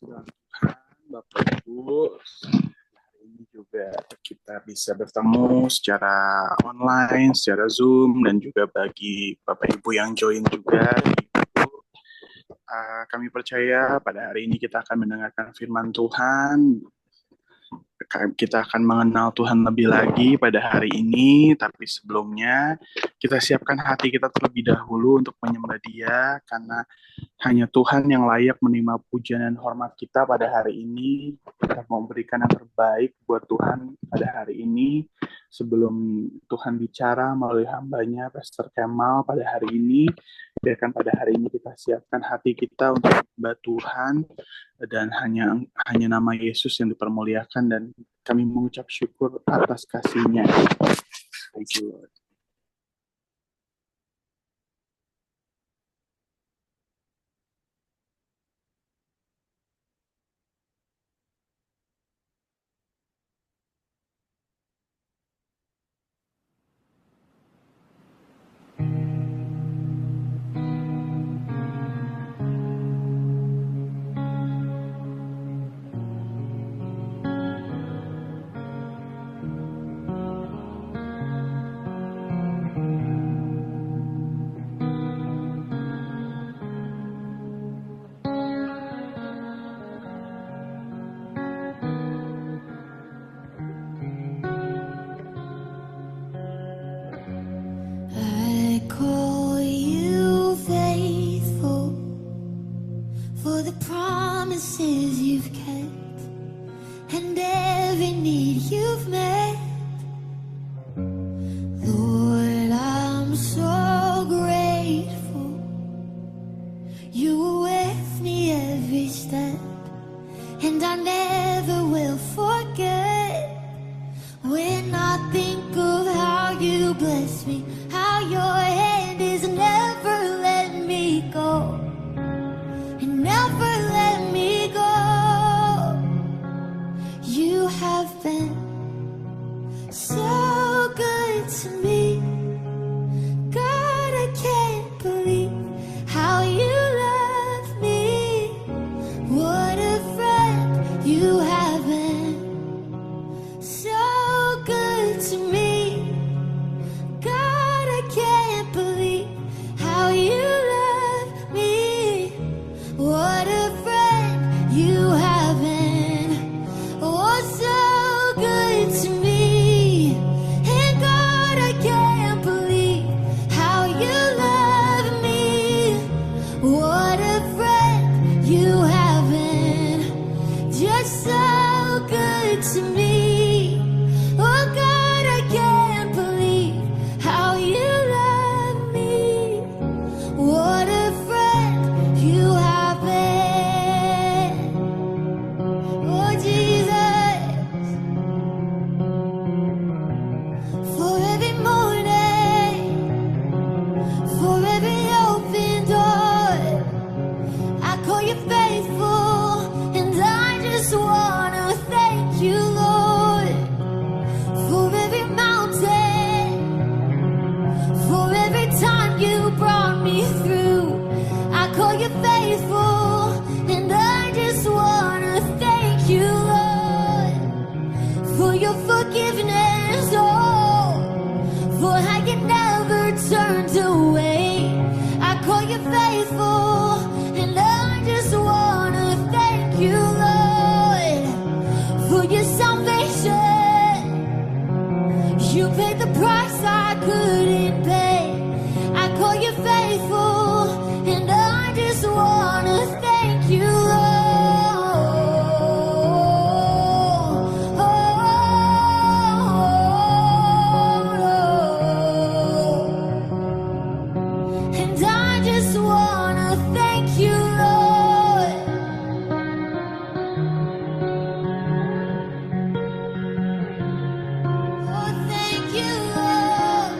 Tuhan, Bapak Ibu, hari ini juga kita bisa bertemu secara online, secara Zoom, dan juga bagi Bapak Ibu yang join juga di YouTube. Kami percaya pada hari ini kita akan mendengarkan firman Tuhan. Kita akan mengenal Tuhan lebih lagi pada hari ini, tapi sebelumnya kita siapkan hati kita terlebih dahulu untuk menyembah Dia, karena hanya Tuhan yang layak menerima pujian dan hormat kita pada hari ini. Kita mau memberikan yang terbaik buat Tuhan pada hari ini. Sebelum Tuhan bicara melalui hambanya, Pastor Kemal, pada hari ini, biarkan pada hari ini kita siapkan hati kita untuk menyembah Tuhan, dan hanya nama Yesus yang dipermuliakan, dan kami mengucap syukur atas kasih-Nya. Thank you, Lord. I call you faithful for the promises you've kept and every need you've met. Lord, I'm so grateful you were with me every step, and I never will forget when I think of how you bless me, how your hand is never let me go, and never let me go. You have been so good to me. God, I can't believe how you love me. What a friend you have been. So good to me. God, I can't believe how you love me. What a friend you have been. Oh, so good to me. And God, I can't believe how you love me. What a friend you have been. Just so good to me. Oh God, I can't believe how you love me. What a friend you have been. Oh Jesus, for every morning, for every open door, I call you faithful, and I just wanna thank you, Lord, for every mountain, for every time you brought me through. I call you faithful, and I just wanna thank you, Lord, for your forgiveness, oh, for how you never turned away. I call you faithful, and I just wanna thank you, Lord, for your salvation. You paid the price I couldn't pay. I call you faithful, and I just wanna thank you, Lord. And I just wanna thank you, Lord. Oh, thank you, Lord.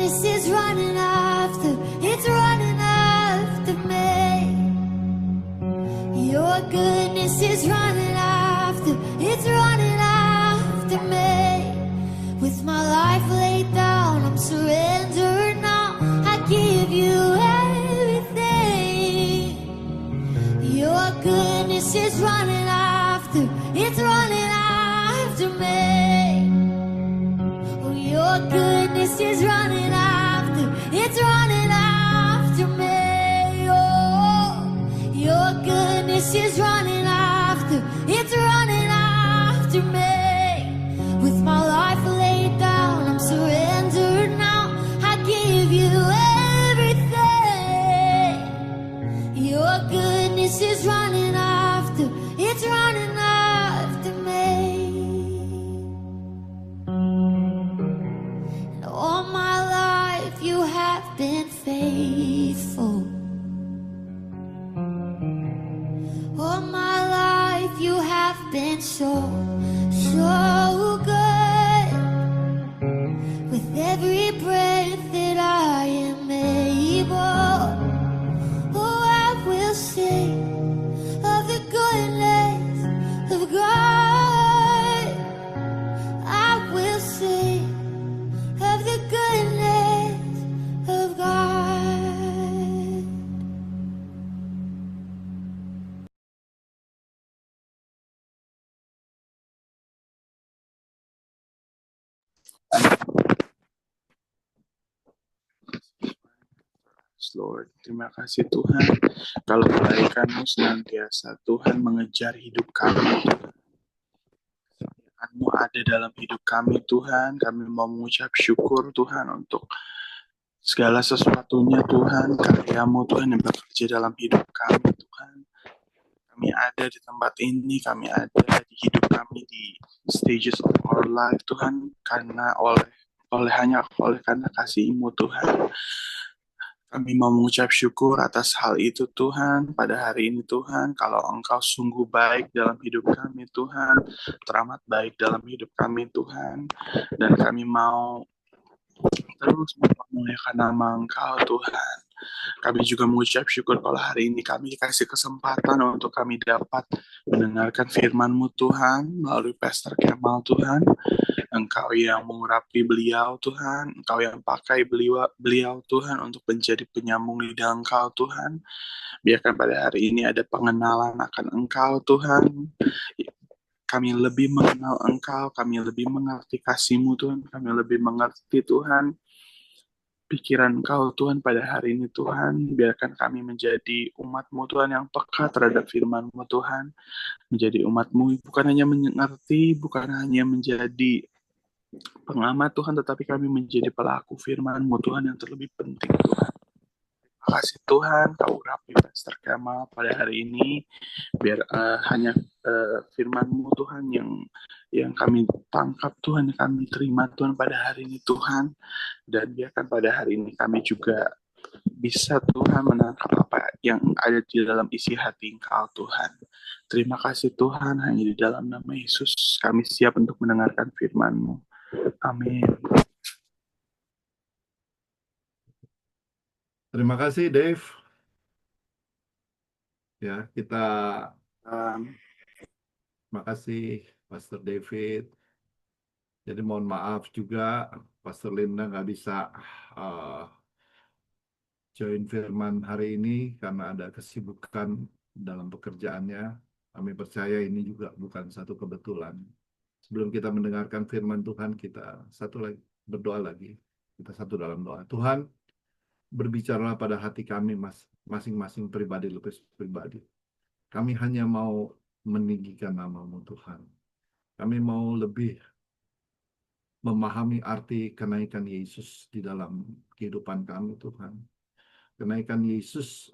goodness is running after, it's running after me. Your goodness is running after, it's running after me. With my life laid down, I'm surrendered now. I give you everything. Your goodness is running after, it's running after me. Oh, your goodness is running after, it's running after me. Oh, your goodness is running after, it's running after me. With my life laid down, I'm surrendered now. I give you everything. Your goodness is running after, it's running after me. And all my life you have been faithful. All my life you have been so, so good. With every breath that I am able, oh, I will sing of the goodness of God. I will sing of the goodness of God. Lord, terima kasih Tuhan. Kalau kebaikan-Mu senantiasa Tuhan mengejar hidup kami. Kesetiaan-Mu ada dalam hidup kami Tuhan. Kami mau mengucap syukur Tuhan untuk segala sesuatunya Tuhan. Karya-Mu Tuhan yang bekerja dalam hidup kami Tuhan. Kami ada di tempat ini, kami ada di hidup kami di stages of our life Tuhan, karena hanya karena kasih-Mu Tuhan. Kami mau mengucap syukur atas hal itu Tuhan, pada hari ini Tuhan, kalau Engkau sungguh baik dalam hidup kami Tuhan, teramat baik dalam hidup kami Tuhan, dan kami mau terus memuliakan nama Engkau Tuhan. Kami juga mengucap syukur kalau hari ini kami dikasih kesempatan untuk kami dapat mendengarkan firman-Mu Tuhan, melalui Pastor Kemal Tuhan. Engkau yang mengurapi beliau Tuhan, Engkau yang pakai beliau Tuhan untuk menjadi penyambung lidah Engkau Tuhan. Biarkan pada hari ini ada pengenalan akan Engkau Tuhan. Kami lebih mengenal Engkau, kami lebih mengerti kasih-Mu Tuhan, kami lebih mengerti Tuhan pikiran Engkau Tuhan pada hari ini Tuhan. Biarkan kami menjadi umat-Mu Tuhan yang peka terhadap firman-Mu Tuhan. Menjadi umat-Mu bukan hanya mengerti, bukan hanya menjadi pengamat Tuhan, tetapi kami menjadi pelaku firman-Mu Tuhan yang terlebih penting Tuhan. Terima kasih Tuhan, Kau urapi Pastor Kemal pada hari ini, biar hanya firman-Mu Tuhan yang kami tangkap Tuhan, yang kami terima Tuhan pada hari ini Tuhan, dan biarkan pada hari ini kami juga bisa Tuhan menangkap apa yang ada di dalam isi hati Engkau Tuhan. Terima kasih Tuhan, hanya di dalam nama Yesus kami siap untuk mendengarkan firman-Mu. Amin. Terima kasih, Dave. Ya, kita terima kasih, Pastor David. Jadi mohon maaf juga, Pastor Linda nggak bisa join firman hari ini karena ada kesibukan dalam pekerjaannya. Kami percaya ini juga bukan satu kebetulan. Sebelum kita mendengarkan firman Tuhan, kita berdoa lagi. Kita satu dalam doa. Tuhan, berbicara pada hati kami masing-masing pribadi. Kami hanya mau meninggikan nama-Mu Tuhan. Kami mau lebih memahami arti kenaikan Yesus di dalam kehidupan kami Tuhan. Kenaikan Yesus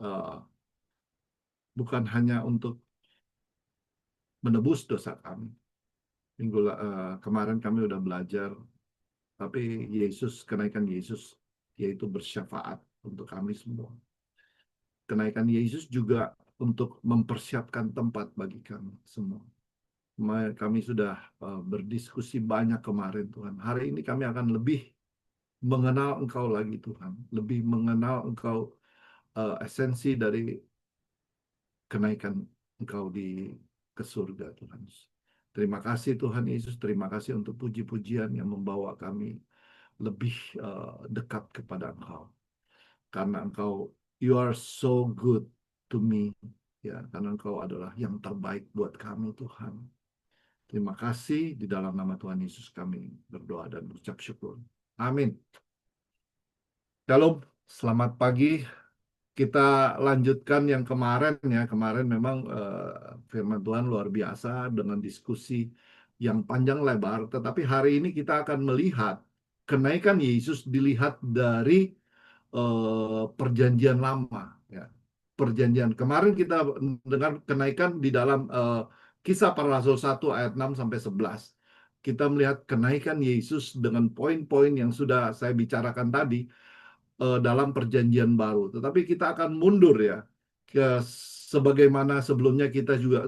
bukan hanya untuk menebus dosa kami. Minggu kemarin kami udah belajar, tapi kenaikan Yesus yaitu bersyafaat untuk kami semua. Kenaikan Yesus juga untuk mempersiapkan tempat bagi kami semua. Kami sudah berdiskusi banyak kemarin Tuhan. Hari ini kami akan lebih mengenal Engkau lagi Tuhan, lebih mengenal Engkau, esensi dari kenaikan Engkau ke surga Tuhan Yesus. Terima kasih Tuhan Yesus, terima kasih untuk puji-pujian yang membawa kami lebih dekat kepada Engkau. Karena Engkau, you are so good to me. Ya, karena Engkau adalah yang terbaik buat kami Tuhan. Terima kasih, di dalam nama Tuhan Yesus kami berdoa dan ucap syukur. Amin. Shalom, selamat pagi. Kita lanjutkan yang kemarin ya. Kemarin memang firman Tuhan luar biasa dengan diskusi yang panjang lebar. Tetapi hari ini kita akan melihat kenaikan Yesus dilihat dari perjanjian lama ya. Perjanjian kemarin kita dengar kenaikan di dalam Kisah Para Rasul 1 ayat 6 sampai 11. Kita melihat kenaikan Yesus dengan poin-poin yang sudah saya bicarakan tadi dalam perjanjian baru. Tetapi kita akan mundur ya ke sebagaimana sebelumnya kita juga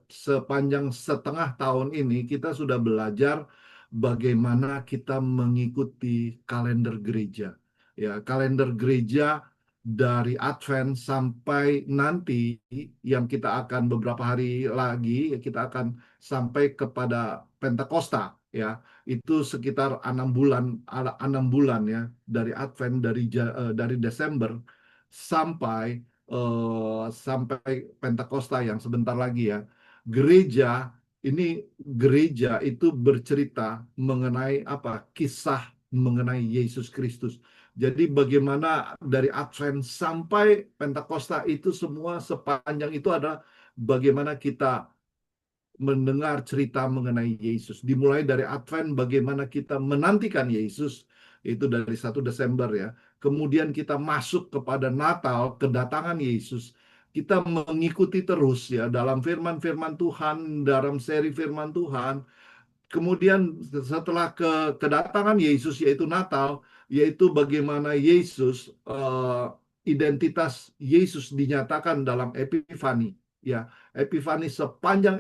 sepanjang setengah tahun ini kita sudah belajar bagaimana kita mengikuti kalender gereja. Ya, kalender gereja dari Advent sampai nanti yang kita akan beberapa hari lagi kita akan sampai kepada Pentakosta ya. Itu sekitar 6 bulan ya, dari Advent dari Desember sampai Pentakosta yang sebentar lagi ya. Gereja itu bercerita mengenai apa? Kisah mengenai Yesus Kristus. Jadi bagaimana dari Advent sampai Pentakosta itu semua sepanjang itu adalah bagaimana kita mendengar cerita mengenai Yesus. Dimulai dari Advent, bagaimana kita menantikan Yesus, itu dari 1 Desember ya. Kemudian kita masuk kepada Natal, kedatangan Yesus. Kita mengikuti terus ya dalam firman-firman Tuhan, dalam seri firman Tuhan. Kemudian setelah kedatangan Yesus yaitu Natal, yaitu bagaimana Yesus identitas Yesus dinyatakan dalam Epifani ya. Epifani, sepanjang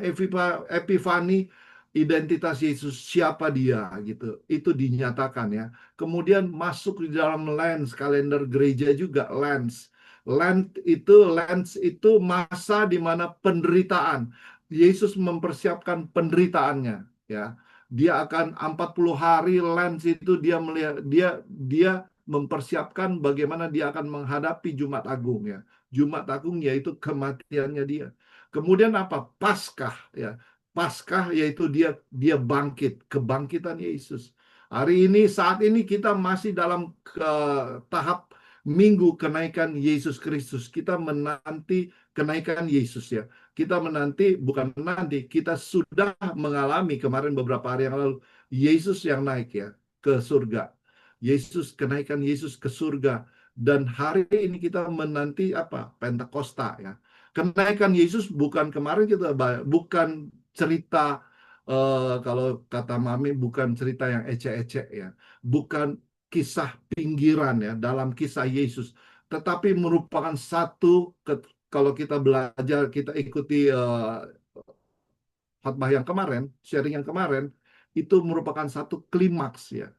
Epifani identitas Yesus, siapa dia gitu, itu dinyatakan ya. Kemudian masuk di dalam lens kalender gereja juga. Lens itu masa di mana penderitaan Yesus mempersiapkan penderitaannya ya. Dia akan 40 hari lens itu dia melihat dia mempersiapkan bagaimana dia akan menghadapi Jumat Agung ya. Jumat Agung yaitu kematiannya dia. Kemudian apa? Paskah ya. Paskah yaitu dia bangkit, kebangkitan Yesus. Hari ini saat ini kita masih dalam tahap minggu kenaikan Yesus Kristus. Kita menanti kenaikan Yesus ya. Kita bukan menanti, kita sudah mengalami kemarin beberapa hari yang lalu Yesus yang naik ya ke surga. Kenaikan Yesus ke surga. Dan hari ini kita menanti apa? Pentakosta ya. Kenaikan Yesus bukan kemarin bukan cerita kalau kata Mami bukan cerita yang ecek-ecek ya. Bukan kisah pinggiran ya dalam kisah Yesus, tetapi merupakan satu kalau kita belajar, kita ikuti khotbah yang kemarin, sharing yang kemarin, itu merupakan satu klimaks ya.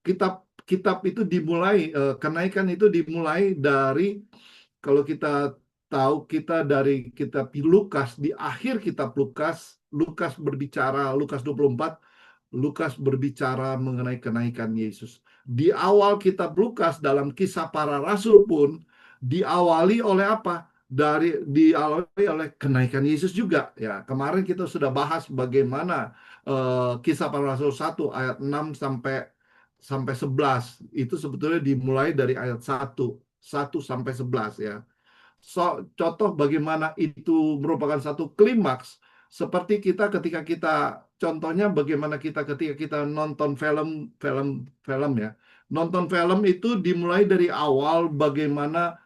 Kitab itu dimulai, kenaikan itu dimulai dari, kalau kita tahu kita dari kitab Lukas, di akhir kitab Lukas berbicara, Lukas 24, Lukas berbicara mengenai kenaikan Yesus. Di awal kitab Lukas dalam Kisah Para Rasul pun diawali oleh apa? Diawali oleh kenaikan Yesus juga ya. Kemarin kita sudah bahas bagaimana Kisah Para Rasul 1 ayat 6 sampai 11 itu sebetulnya dimulai dari ayat 1 sampai 11 ya. Contoh bagaimana itu merupakan satu klimaks, seperti ketika kita contohnya bagaimana ketika kita nonton film ya. Nonton film itu dimulai dari awal, bagaimana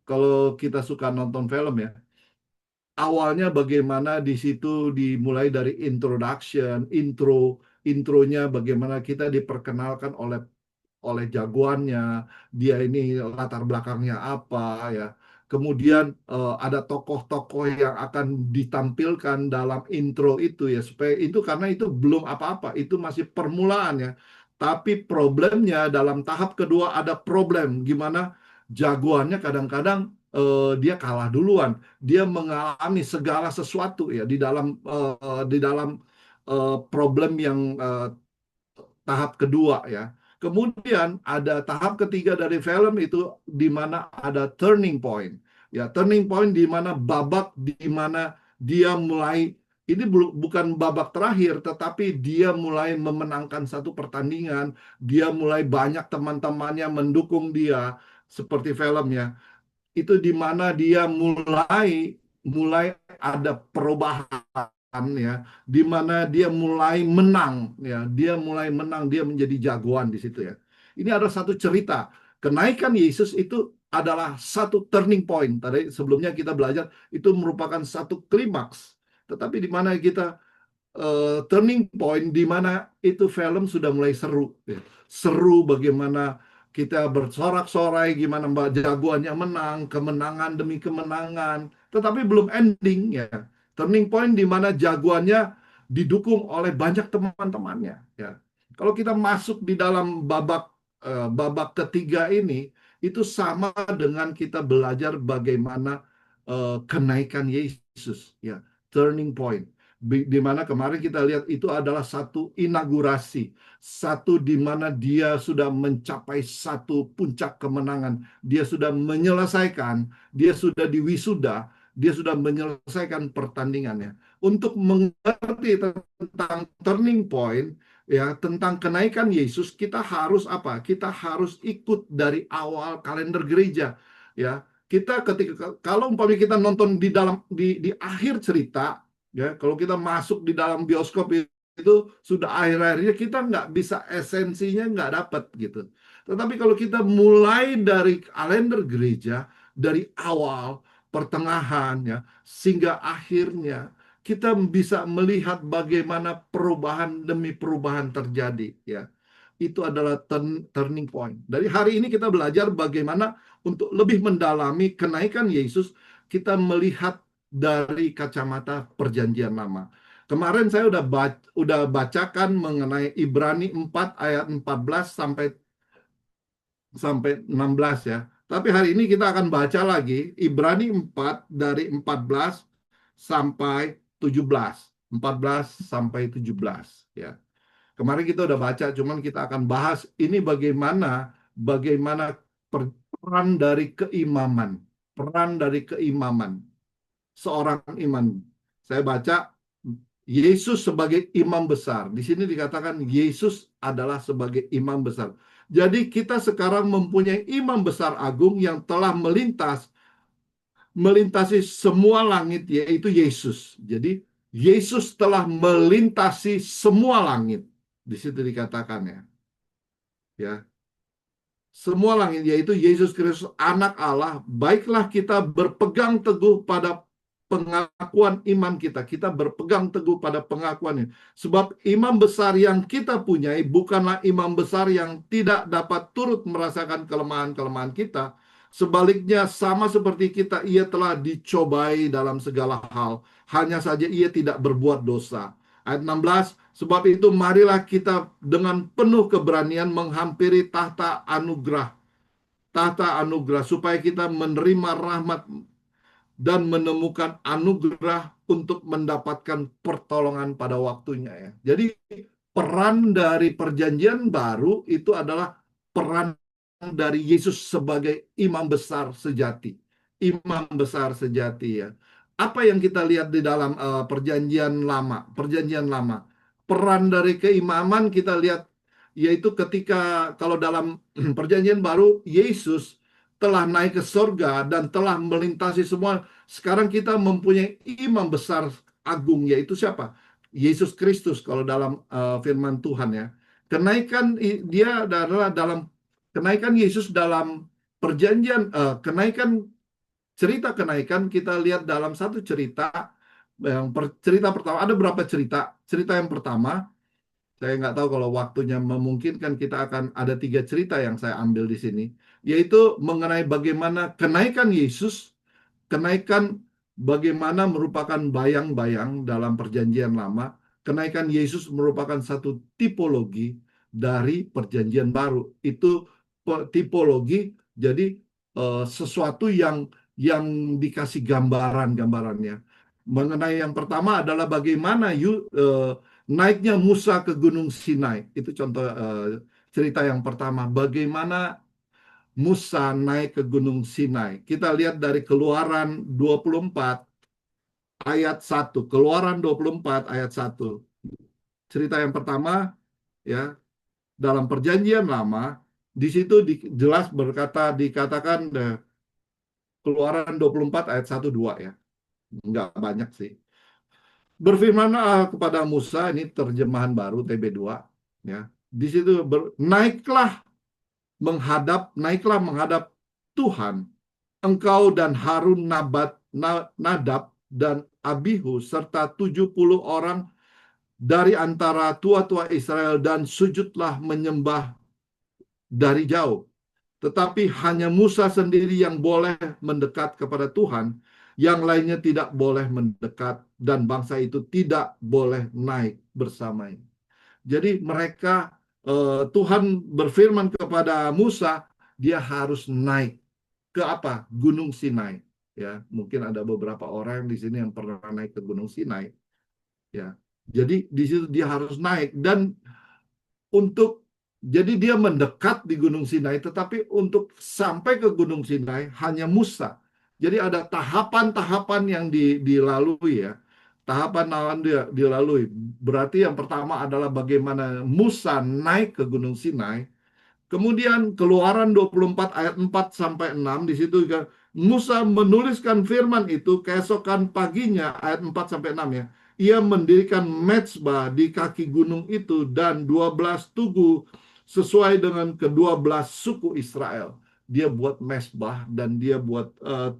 kalau kita suka nonton film ya, awalnya bagaimana di situ dimulai dari intronya, bagaimana kita diperkenalkan oleh jagoannya, dia ini latar belakangnya apa ya. Kemudian ada tokoh-tokoh yang akan ditampilkan dalam intro itu ya, supaya itu, karena itu belum apa-apa, itu masih permulaan ya. Tapi problemnya dalam tahap kedua ada problem, gimana jagoannya kadang-kadang dia kalah duluan, dia mengalami segala sesuatu ya di dalam problem yang tahap kedua ya. Kemudian ada tahap ketiga dari film itu di mana ada turning point. Ya, turning point di mana babak di mana dia mulai ini bukan babak terakhir tetapi dia mulai memenangkan satu pertandingan, dia mulai banyak teman-temannya mendukung dia seperti filmnya. Itu di mana dia mulai mulai ada perubahan ya, di mana dia mulai menang ya, dia menjadi jagoan di situ ya. Ini ada satu cerita kenaikan Yesus itu adalah satu turning point. Tadi sebelumnya kita belajar itu merupakan satu klimaks, tetapi di mana kita turning point di mana itu film sudah mulai seru ya. Seru bagaimana kita bersorak-sorai gimana Mbak jagoannya menang, kemenangan demi kemenangan, tetapi belum ending ya. Turning point di mana jagoannya didukung oleh banyak teman-temannya ya. Kalau kita masuk di dalam babak ketiga ini itu sama dengan kita belajar bagaimana kenaikan Yesus ya, turning point di mana kemarin kita lihat itu adalah satu inaugurasi, satu di mana dia sudah mencapai satu puncak kemenangan, dia sudah menyelesaikan, dia sudah diwisuda, dia sudah menyelesaikan pertandingannya. Untuk mengerti tentang turning point, ya tentang kenaikan Yesus, kita harus apa? Kita harus ikut dari awal kalender gereja, ya. Kita ketika kalau umpamanya kita nonton di akhir cerita. Ya, kalau kita masuk di dalam bioskop itu sudah akhir-akhirnya kita nggak bisa esensinya nggak dapat gitu. Tetapi kalau kita mulai dari kalender gereja dari awal, pertengahan ya, sehingga akhirnya kita bisa melihat bagaimana perubahan demi perubahan terjadi ya. Itu adalah turning point. Dari hari ini kita belajar bagaimana untuk lebih mendalami kenaikan Yesus, kita melihat dari kacamata perjanjian lama. Kemarin saya udah bacakan mengenai Ibrani 4 ayat 14 sampai 16 ya. Tapi hari ini kita akan baca lagi Ibrani 4 dari 14 sampai 17. 14 sampai 17 ya. Kemarin kita udah baca, cuman kita akan bahas ini bagaimana peran dari keimaman, peran dari keimaman seorang iman. Saya baca Yesus sebagai imam besar. Di sini dikatakan Yesus adalah sebagai imam besar. Jadi kita sekarang mempunyai imam besar agung yang telah melintasi semua langit, yaitu Yesus. Jadi Yesus telah melintasi semua langit. Di situ dikatakan ya. Ya. Semua langit, yaitu Yesus Kristus anak Allah. Baiklah kita berpegang teguh pada pengakuan iman kita. Kita berpegang teguh pada pengakuannya. Sebab imam besar yang kita punyai bukanlah imam besar yang tidak dapat turut merasakan kelemahan-kelemahan kita. Sebaliknya sama seperti kita, ia telah dicobai dalam segala hal. Hanya saja ia tidak berbuat dosa. Ayat 16, sebab itu marilah kita dengan penuh keberanian menghampiri tahta anugerah supaya kita menerima rahmat dan menemukan anugerah untuk mendapatkan pertolongan pada waktunya ya. Jadi peran dari perjanjian baru itu adalah peran dari Yesus sebagai imam besar sejati. Imam besar sejati ya. Apa yang kita lihat di dalam perjanjian lama? Perjanjian lama. Peran dari keimaman kita lihat yaitu ketika kalau dalam perjanjian baru Yesus telah naik ke surga dan telah melintasi semua. Sekarang kita mempunyai imam besar agung yaitu siapa? Yesus Kristus kalau dalam firman Tuhan ya. Kenaikan dia adalah dalam kenaikan Yesus dalam perjanjian cerita kenaikan kita lihat dalam satu cerita cerita pertama ada berapa cerita? Cerita yang pertama saya nggak tahu kalau waktunya memungkinkan kita akan ada 3 cerita yang saya ambil di sini, yaitu mengenai bagaimana kenaikan Yesus, kenaikan bagaimana merupakan bayang-bayang dalam perjanjian lama, kenaikan Yesus merupakan satu tipologi, dari perjanjian baru. Itu tipologi, jadi sesuatu yang dikasih gambarannya. Mengenai yang pertama adalah bagaimana naiknya Musa ke Gunung Sinai. Itu contoh cerita yang pertama. Bagaimana Musa naik ke Gunung Sinai. Kita lihat dari Keluaran 24 ayat 1. Keluaran 24 ayat 1. Cerita yang pertama, ya, dalam perjanjian lama, di situ jelas dikatakan Keluaran 24 ayat 1-2 ya. Enggak banyak sih. Berfirman kepada Musa, ini terjemahan baru TB2 ya. Di situ naiklah menghadap Tuhan, engkau dan Harun, Nadab dan Abihu serta 70 orang dari antara tua-tua Israel, dan sujudlah menyembah dari jauh. Tetapi hanya Musa sendiri yang boleh mendekat kepada Tuhan, yang lainnya tidak boleh mendekat, dan bangsa itu tidak boleh naik bersamanya. Jadi mereka, Tuhan berfirman kepada Musa, dia harus naik ke apa? Gunung Sinai. Ya, mungkin ada beberapa orang di sini yang pernah naik ke Gunung Sinai. Ya, jadi di situ dia harus naik, dan jadi dia mendekat di Gunung Sinai, tetapi untuk sampai ke Gunung Sinai hanya Musa. Jadi ada tahapan-tahapan yang dilalui ya. Tahapan dia dilalui. Berarti yang pertama adalah bagaimana Musa naik ke Gunung Sinai. Kemudian Keluaran 24 ayat 4 sampai 6 di situ juga Musa menuliskan firman itu keesokan paginya, ayat 4 sampai 6 ya. Ia mendirikan mezbah di kaki gunung itu dan 12 tugu sesuai dengan ke-12 suku Israel. Dia buat mezbah dan dia buat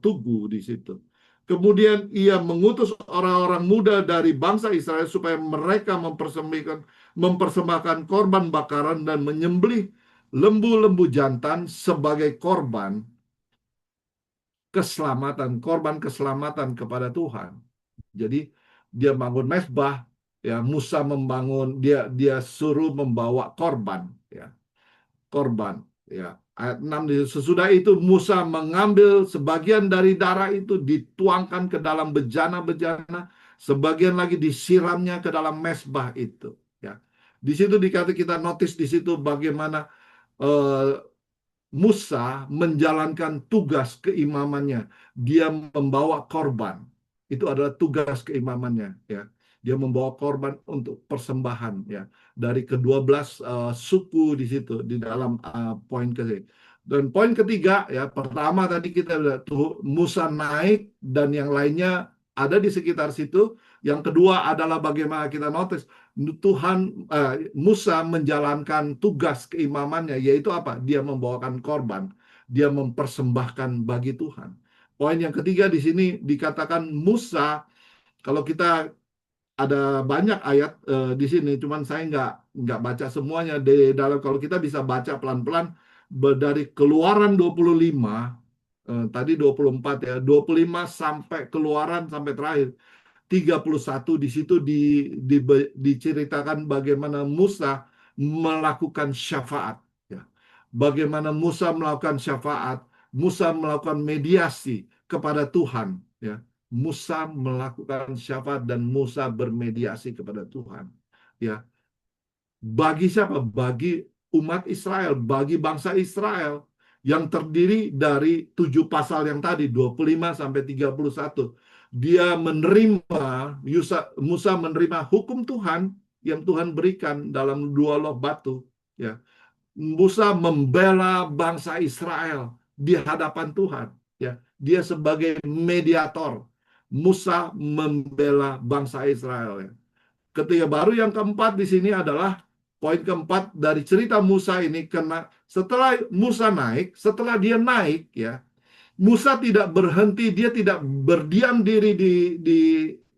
tugu di situ. Kemudian ia mengutus orang-orang muda dari bangsa Israel supaya mereka mempersembahkan korban bakaran dan menyembelih lembu-lembu jantan sebagai korban keselamatan kepada Tuhan. Jadi dia bangun mezbah, ya, Musa membangun, dia suruh membawa korban, ya. Korban, ya. Ayat 6, sesudah itu Musa mengambil sebagian dari darah itu, dituangkan ke dalam bejana-bejana, sebagian lagi disiramnya ke dalam mezbah itu, ya. Di situ kita notice di situ bagaimana Musa menjalankan tugas keimamannya. Dia membawa korban. Itu adalah tugas keimamannya, ya. Dia membawa korban untuk persembahan, ya. Dari ke-12 suku di situ di dalam poin ketiga. Dan poin ketiga, ya, pertama tadi kita lihat Musa naik dan yang lainnya ada di sekitar situ. Yang kedua adalah bagaimana kita notice Musa menjalankan tugas keimamannya, yaitu apa? Dia membawakan korban, dia mempersembahkan bagi Tuhan. Poin yang ketiga di sini dikatakan Musa, kalau kita ada banyak ayat di sini, cuman saya nggak baca semuanya. Kalau kita bisa baca pelan-pelan dari Keluaran 25, tadi 24 ya, 25 sampai Keluaran sampai terakhir 31, di situ diceritakan bagaimana Musa melakukan syafaat, ya. Bagaimana Musa melakukan syafaat, Musa melakukan mediasi kepada Tuhan, ya. Musa melakukan syafaat dan Musa bermediasi kepada Tuhan, ya. Bagi siapa? Bagi umat Israel, bagi bangsa Israel yang terdiri dari 7 pasal yang tadi, 25 sampai 31. Dia Musa menerima hukum Tuhan yang Tuhan berikan dalam 2 loh batu, ya. Musa membela bangsa Israel di hadapan Tuhan, ya. Dia sebagai mediator. Musa membela bangsa Israel, ya. Ketiga baru yang keempat di sini adalah poin keempat dari cerita Musa ini, karena setelah Musa naik, setelah dia naik, ya, Musa tidak berhenti, dia tidak berdiam diri di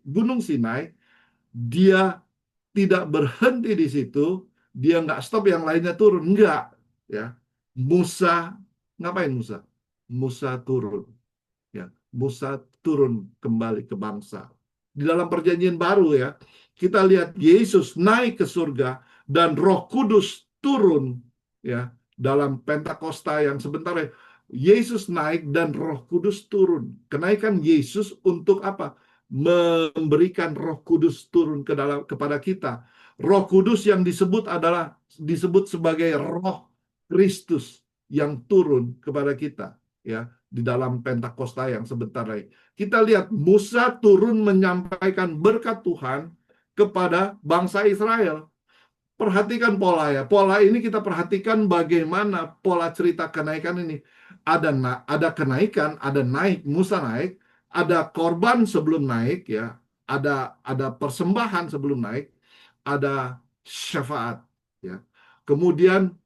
Gunung Sinai, dia tidak berhenti di situ, dia nggak stop yang lainnya turun, enggak, ya. Musa ngapain Musa? Musa turun, ya. Musa turun kembali ke bangsa. Di dalam perjanjian baru, ya, kita lihat Yesus naik ke surga dan Roh Kudus turun, ya, dalam Pentakosta yang sebentar Yesus naik dan Roh Kudus turun. Kenaikan Yesus untuk apa? Memberikan Roh Kudus turun kepada kita. Roh Kudus yang disebut sebagai Roh Kristus yang turun kepada kita, ya, di dalam Pentakosta yang sebentar lagi. Kita lihat Musa turun menyampaikan berkat Tuhan kepada bangsa Israel. Perhatikan pola ya. Pola ini kita perhatikan bagaimana pola cerita kenaikan ini. Ada kenaikan, ada naik, Musa naik, ada korban sebelum naik ya, ada persembahan sebelum naik, ada syafaat ya. Kemudian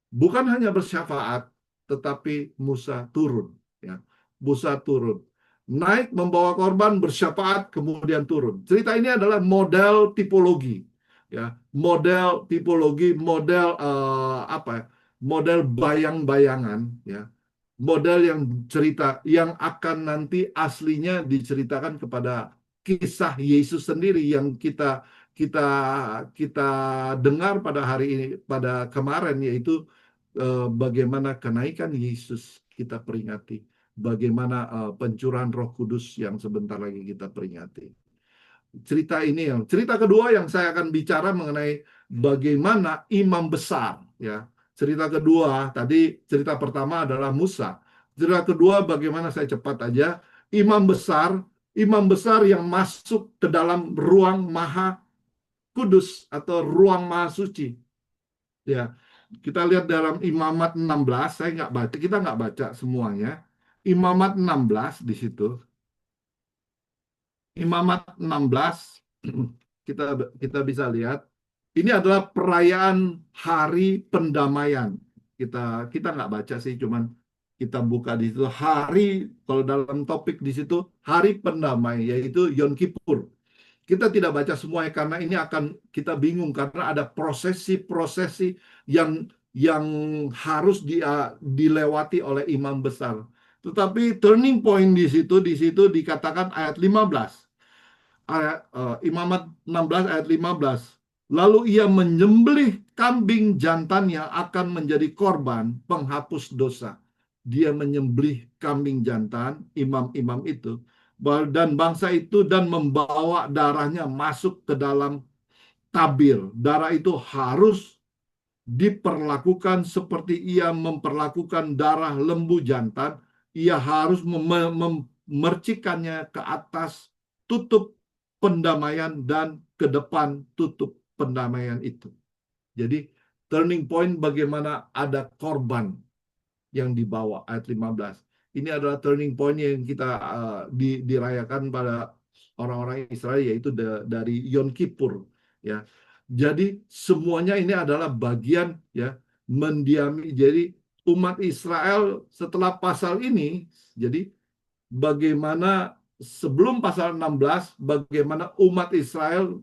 bukan hanya bersyafaat, tetapi Musa turun ya. Musa turun. Naik membawa korban, bersyafaat, kemudian turun. Cerita ini adalah model tipologi ya, model tipologi, model apa ya? Model bayang-bayangan ya. Model yang cerita yang akan nanti aslinya diceritakan kepada kisah Yesus sendiri yang kita kita kita dengar pada hari ini, pada kemarin, yaitu bagaimana kenaikan Yesus kita peringati, bagaimana pencurahan Roh Kudus yang sebentar lagi kita peringati. Cerita ini yang cerita kedua yang saya akan bicara mengenai bagaimana imam besar ya. Cerita kedua tadi, cerita pertama adalah Musa. Cerita kedua bagaimana, saya cepat aja, imam besar yang masuk ke dalam ruang maha kudus atau ruang maha suci. Ya, kita lihat dalam Imamat 16, kita nggak baca semuanya. Imamat 16 di situ. Imamat 16 kita bisa lihat ini adalah perayaan hari pendamaian. Kita nggak baca sih, cuman kita buka di situ hari, kalau dalam topik di situ hari pendamai, yaitu Yom Kippur. Kita tidak baca semuanya karena ini akan kita bingung karena ada prosesi-prosesi yang harus dilewati oleh imam besar. Tetapi turning point di situ dikatakan ayat 15. Imamat 16 ayat 15. Lalu ia menyembelih kambing jantan yang akan menjadi korban penghapus dosa. Dia menyembelih kambing jantan, imam-imam itu, dan bangsa itu, dan membawa darahnya masuk ke dalam tabir. Darah itu harus diperlakukan seperti ia memperlakukan darah lembu jantan. Ia harus memercikannya ke atas tutup pendamaian dan ke depan tutup pendamaian itu. Jadi turning point bagaimana ada korban yang dibawa, ayat 15. Ini adalah turning point yang kita dirayakan pada orang-orang Israel, yaitu dari Yom Kippur ya. Jadi semuanya ini adalah bagian ya, mendiami. Jadi umat Israel setelah pasal ini, jadi bagaimana sebelum pasal 16, bagaimana umat Israel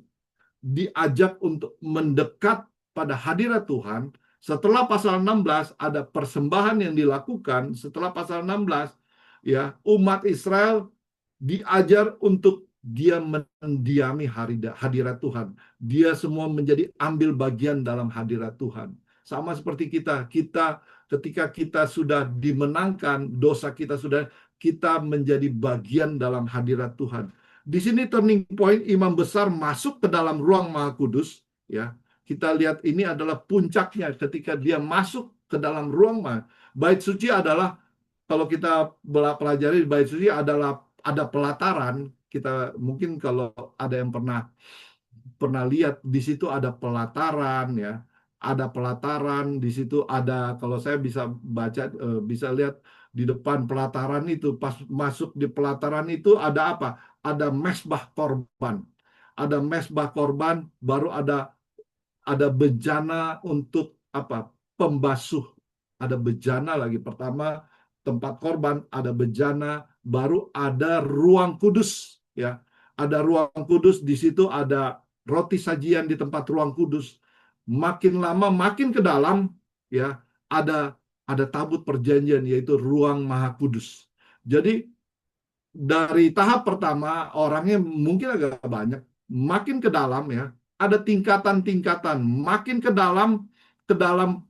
diajak untuk mendekat pada hadirat Tuhan. Setelah pasal 16 ada persembahan yang dilakukan. Setelah pasal 16 ya, umat Israel diajar untuk dia mendiami hadirat Tuhan. Dia semua menjadi ambil bagian dalam hadirat Tuhan. Sama seperti kita ketika kita sudah dimenangkan, dosa kita menjadi bagian dalam hadirat Tuhan. Di sini turning point, imam besar masuk ke dalam ruang maha kudus ya. Kita lihat ini adalah puncaknya ketika dia masuk ke dalam ruang maha. Bait suci adalah, kalau kita pelajari bait suci adalah ada pelataran. Kita mungkin kalau ada yang pernah lihat, di situ ada pelataran ya. Ada pelataran di situ, ada, kalau saya bisa baca, bisa lihat di depan pelataran itu, pas masuk di pelataran itu ada apa? Ada mesbah korban. Ada mesbah korban, baru ada bejana untuk apa? Pembasuh. Ada bejana lagi. Pertama tempat korban, ada bejana, baru ada ruang kudus ya. Ada ruang kudus, di situ ada roti sajian di tempat ruang kudus. Makin lama makin ke dalam ya, ada tabut perjanjian, yaitu ruang maha kudus. Jadi dari tahap pertama orangnya mungkin agak banyak, makin ke dalam ya, ada tingkatan-tingkatan, makin ke dalam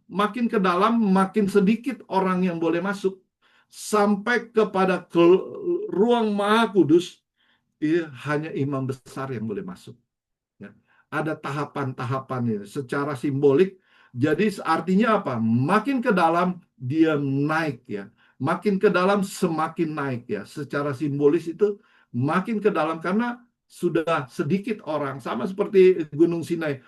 makin ke dalam, makin sedikit orang yang boleh masuk sampai kepada ruang Maha Kudus. Hanya imam besar yang boleh masuk. Ya. Ada tahapan-tahapan ini secara simbolik. Jadi artinya apa? Makin ke dalam dia naik ya. Makin ke dalam semakin naik ya. Secara simbolis itu makin ke dalam karena sudah sedikit orang, sama seperti Gunung Sinai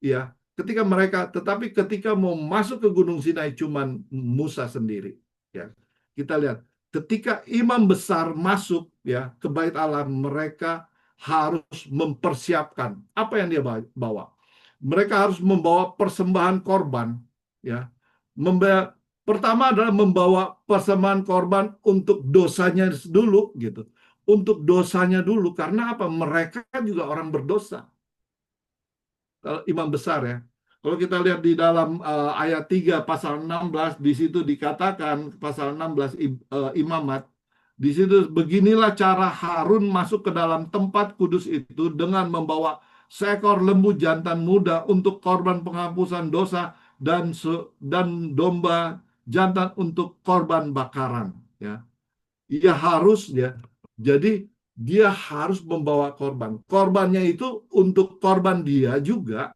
ya. Tetapi ketika mau masuk ke Gunung Sinai cuman Musa sendiri ya. Kita lihat ketika imam besar masuk ya ke Bait Allah, mereka harus mempersiapkan apa yang dia bawa. Mereka harus membawa persembahan korban ya. Pertama adalah membawa persembahan korban untuk dosanya dulu gitu. Untuk dosanya dulu, karena apa? Mereka juga orang berdosa. Kalau imam besar ya. Kalau kita lihat di dalam ayat 3 pasal 16, di situ dikatakan pasal 16 imamat. Di situ beginilah cara Harun masuk ke dalam tempat kudus itu dengan membawa seekor lembu jantan muda untuk korban penghapusan dosa dan domba jantan untuk korban bakaran ya. Ia harus ya. Jadi dia harus membawa korban. Korbannya itu untuk korban dia juga,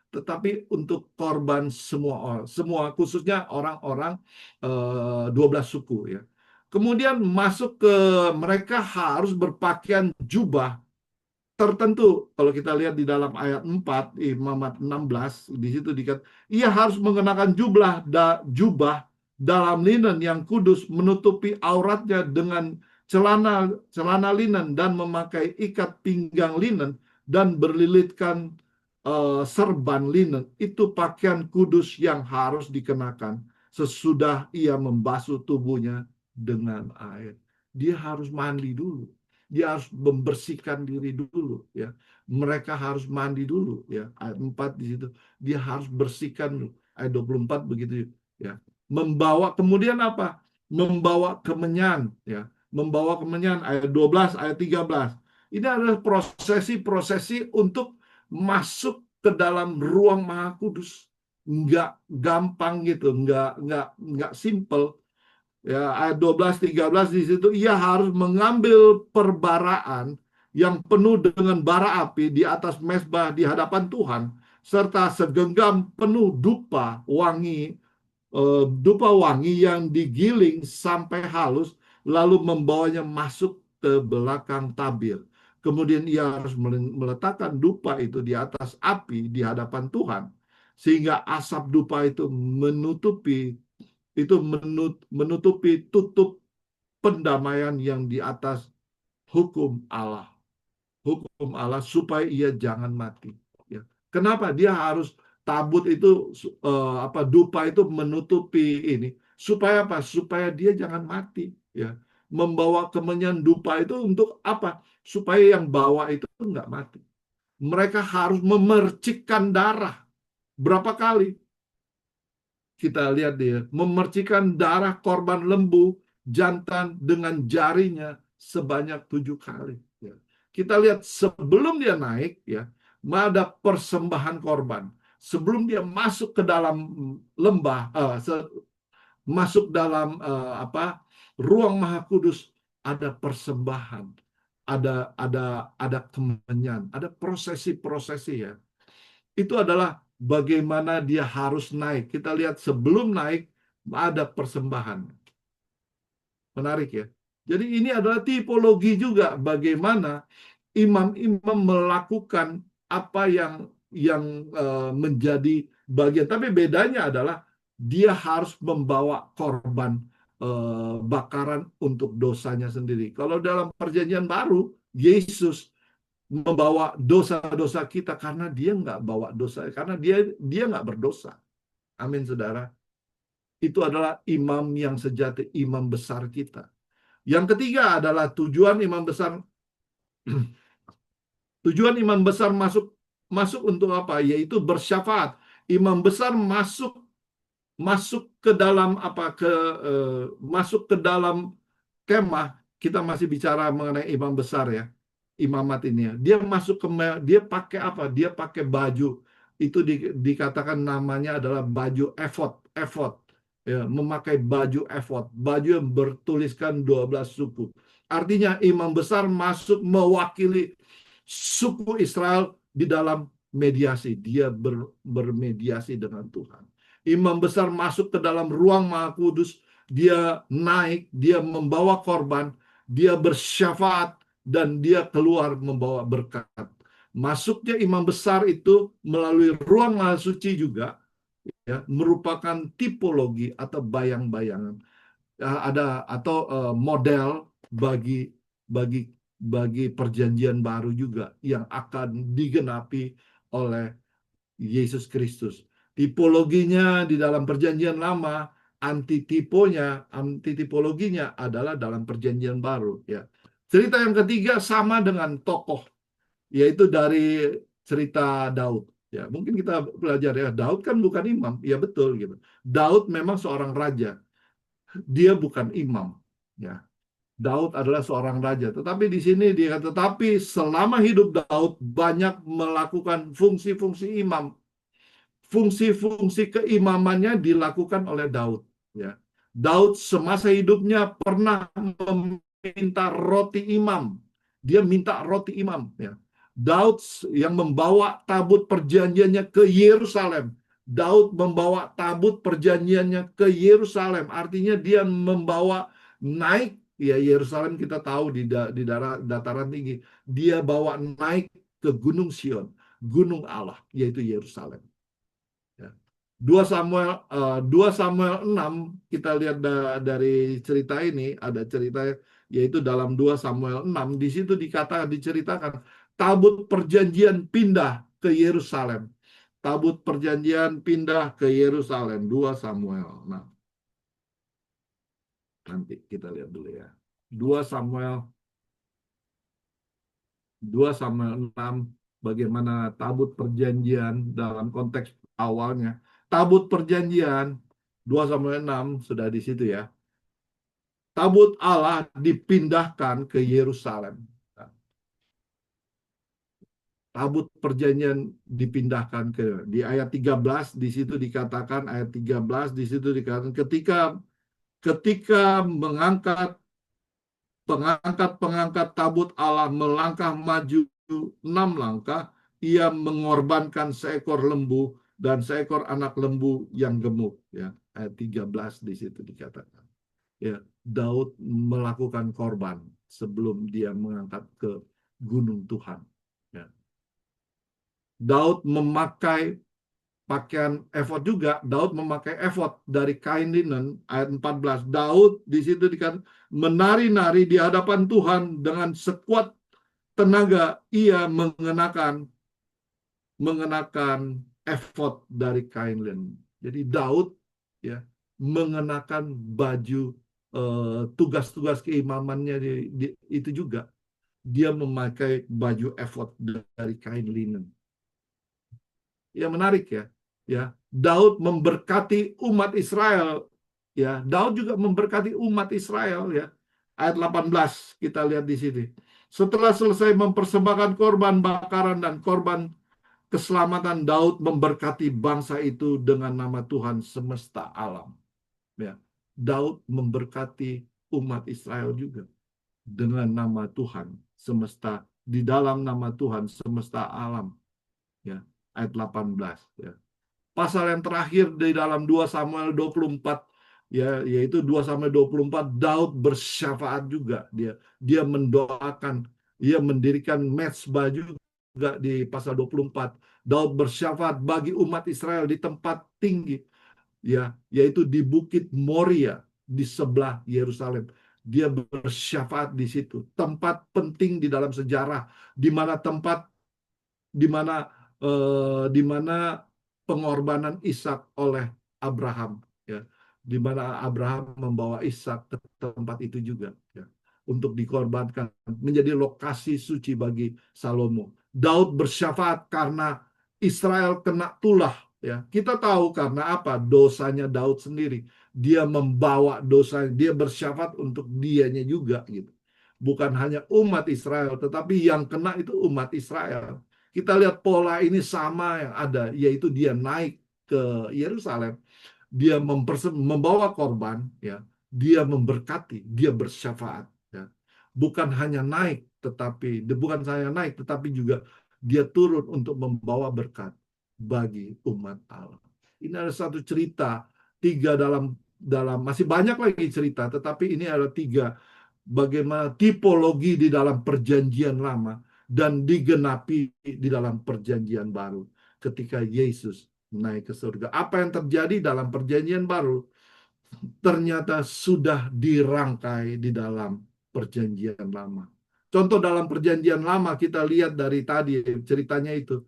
tetapi untuk korban semua orang, semua khususnya orang-orang 12 suku ya. Kemudian masuk ke mereka harus berpakaian jubah tertentu. Kalau kita lihat di dalam ayat 4 Imamat 16 di situ dikatakan ia harus mengenakan jubah dalam linen yang kudus, menutupi auratnya dengan celana linen dan memakai ikat pinggang linen dan berlilitkan serban linen. Itu pakaian kudus yang harus dikenakan sesudah ia membasuh tubuhnya dengan air. Dia harus mandi dulu. Dia harus membersihkan diri dulu ya. Mereka harus mandi dulu ya. Ayat 4 di situ. Dia harus bersihkan dulu. Ayat 24 begitu ya. Membawa kemudian apa? Membawa kemenyan ya. Membawa kemenyan ayat 12, ayat 13. Ini adalah prosesi-prosesi untuk masuk ke dalam ruang Maha Kudus. Nggak gampang gitu, nggak simple. Ya, ayat 12 13 di situ ia harus mengambil perbaraan yang penuh dengan bara api di atas mezbah di hadapan Tuhan serta segenggam penuh dupa wangi yang digiling sampai halus lalu membawanya masuk ke belakang tabir. Kemudian ia harus meletakkan dupa itu di atas api di hadapan Tuhan sehingga asap dupa itu menutupi tutup pendamaian yang di atas hukum Allah supaya ia jangan mati ya. Kenapa dia harus tabut itu dupa itu menutupi ini supaya apa? Supaya dia jangan mati ya. Membawa kemenyan dupa itu untuk apa? Supaya yang bawa itu enggak mati. Mereka harus memercikkan darah berapa kali? Kita lihat dia memercikan darah korban lembu jantan dengan jarinya sebanyak 7 kali. Ya. Kita lihat sebelum dia naik, ya, ada persembahan korban. Sebelum dia masuk ke dalam lembah, masuk dalam ruang Maha Kudus, ada persembahan, ada kemenyan, ada prosesi-prosesi ya. Itu adalah bagaimana dia harus naik. Kita lihat sebelum naik ada persembahan. Menarik ya. Jadi ini adalah tipologi juga bagaimana imam-imam melakukan apa yang menjadi bagian. Tapi bedanya adalah dia harus membawa korban bakaran untuk dosanya sendiri. Kalau dalam perjanjian baru, Yesus membawa dosa-dosa kita karena dia nggak bawa dosa, karena dia nggak berdosa. Amin, saudara. Itu adalah imam yang sejati, imam besar kita. Yang ketiga adalah tujuan imam besar. Tujuan imam besar masuk untuk apa? Yaitu bersyafaat. Imam besar masuk ke dalam masuk ke dalam kemah. Kita masih bicara mengenai imam besar ya. Imamat ini ya. Dia pakai apa? Dia pakai baju itu dikatakan namanya adalah baju efod, ya, memakai baju efod, baju yang bertuliskan 12 suku. Artinya imam besar masuk mewakili suku Israel di dalam mediasi. Dia bermediasi dengan Tuhan. Imam besar masuk ke dalam ruang Maha Kudus, dia naik, dia membawa korban, dia bersyafaat, dan dia keluar membawa berkat. Masuknya imam besar itu melalui ruang Maha Suci juga, ya, merupakan tipologi atau bayang-bayangan, ada atau model bagi bagi bagi perjanjian baru juga yang akan digenapi oleh Yesus Kristus. Tipologinya di dalam perjanjian lama, antitipologinya adalah dalam perjanjian baru, ya. Cerita yang ketiga sama dengan tokoh, yaitu dari cerita Daud. Ya, mungkin kita belajar, ya, Daud kan bukan imam, ya betul gitu. Daud memang seorang raja, dia bukan imam, ya. Daud adalah seorang raja, tetapi di sini dia tetapi selama hidup Daud banyak melakukan fungsi-fungsi imam. Fungsi-fungsi keimamannya dilakukan oleh Daud, ya. Daud semasa hidupnya pernah meminta roti imam. Dia minta roti imam, ya. Daud yang membawa tabut perjanjiannya ke Yerusalem. Daud membawa tabut perjanjiannya ke Yerusalem. Artinya dia membawa naik, ya, Yerusalem kita tahu di dataran tinggi. Dia bawa naik ke Gunung Sion, Gunung Allah, yaitu Yerusalem. 2 Samuel 6 kita lihat dari cerita ini, ada cerita yaitu dalam 2 Samuel 6 di situ diceritakan tabut perjanjian pindah ke Yerusalem. Tabut perjanjian pindah ke Yerusalem, 2 Samuel. Nah, nanti kita lihat dulu, ya. 2 Samuel 6 bagaimana tabut perjanjian dalam konteks awalnya. Tabut perjanjian 2 Samuel 6 sudah di situ, ya. Tabut Allah dipindahkan ke Yerusalem. Tabut perjanjian dipindahkan di ayat 13 di situ dikatakan, ayat 13 di situ dikatakan ketika pengangkat tabut Allah melangkah maju 6 langkah, ia mengorbankan seekor lembu dan seekor anak lembu yang gemuk, ya. Ayat 13 di situ dikatakan, ya, Daud melakukan korban sebelum dia mengangkat ke gunung Tuhan, ya. Daud memakai pakaian efod juga. Daud memakai efod dari kain linen, ayat 14. Daud di situ dikatakan menari-nari di hadapan Tuhan dengan sekuat tenaga, ia mengenakan efod dari kain linen. Jadi Daud, ya, mengenakan baju tugas-tugas keimamannya itu juga. Dia memakai baju efod dari kain linen. Ya, menarik, ya. Ya, Daud memberkati umat Israel, ya. Daud juga memberkati umat Israel, ya. Ayat 18 kita lihat di sini. Setelah selesai mempersembahkan korban bakaran dan korban keselamatan, Daud memberkati bangsa itu dengan nama Tuhan semesta alam. Ya, Daud memberkati umat Israel juga dengan nama Tuhan semesta, di dalam nama Tuhan semesta alam. Ya, ayat 18. Ya. Pasal yang terakhir di dalam 2 Samuel 24, ya, yaitu 2 Samuel 24, Daud bersyafaat juga. Dia mendoakan, dia mendirikan mezbah juga di pasal 24. Daud bersyafaat bagi umat Israel di tempat tinggi, ya, yaitu di Bukit Moria di sebelah Yerusalem. Dia bersyafaat di situ, tempat penting di dalam sejarah, di mana pengorbanan Ishak oleh Abraham, ya, di mana Abraham membawa Ishak ke tempat itu juga, ya, untuk dikorbankan menjadi lokasi suci bagi Salomo. Daud bersyafaat karena Israel kena tulah, ya. Kita tahu karena apa? Dosanya Daud sendiri. Dia membawa dosa, dia bersyafaat untuk dianya juga, gitu. Bukan hanya umat Israel, tetapi yang kena itu umat Israel. Kita lihat pola ini sama yang ada, yaitu dia naik ke Yerusalem, dia membawa korban, ya, dia memberkati, dia bersyafaat, ya. Bukan hanya naik, tetapi juga dia turun untuk membawa berkat bagi umat Allah. Ini ada satu cerita, tiga dalam dalam masih banyak lagi cerita, tetapi ini ada tiga bagaimana tipologi di dalam perjanjian lama dan digenapi di dalam perjanjian baru ketika Yesus naik ke surga. Apa yang terjadi dalam perjanjian baru ternyata sudah dirangkai di dalam perjanjian lama. Contoh dalam perjanjian lama kita lihat dari tadi ceritanya itu,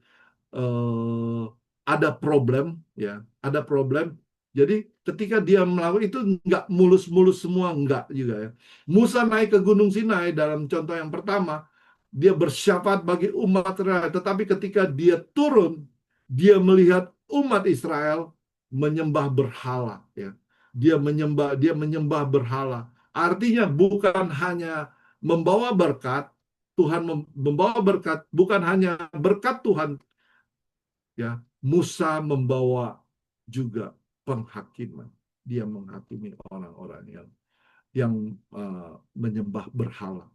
eh, ada problem, ya, ada problem. Jadi ketika dia melakukan itu nggak mulus-mulus semua, nggak juga, ya. Musa naik ke Gunung Sinai dalam contoh yang pertama, dia bersyafaat bagi umat Israel. Tetapi ketika dia turun, dia melihat umat Israel menyembah berhala, ya. Dia menyembah berhala. Artinya bukan hanya membawa berkat, Tuhan membawa berkat, bukan hanya berkat Tuhan, ya. Musa membawa juga penghakiman. Dia menghakimi orang-orang yang menyembah berhala.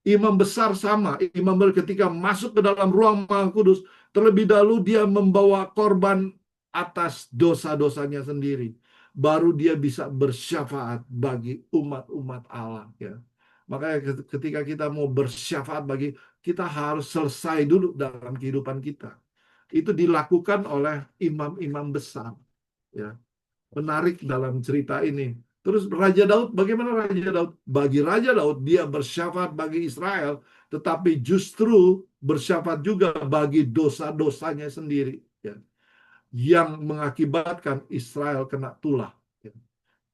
Imam besar sama, ketika masuk ke dalam ruang Maha Kudus, terlebih dahulu dia membawa korban atas dosa-dosanya sendiri. Baru dia bisa bersyafaat bagi umat-umat Allah, ya. Makanya ketika kita mau bersyafaat kita harus selesai dulu dalam kehidupan kita. Itu dilakukan oleh imam-imam besar, ya. Menarik dalam cerita ini. Terus Raja Daud, bagaimana Raja Daud? Bagi Raja Daud, dia bersyafaat bagi Israel, tetapi justru bersyafaat juga bagi dosa-dosanya sendiri, ya, yang mengakibatkan Israel kena tulah, ya.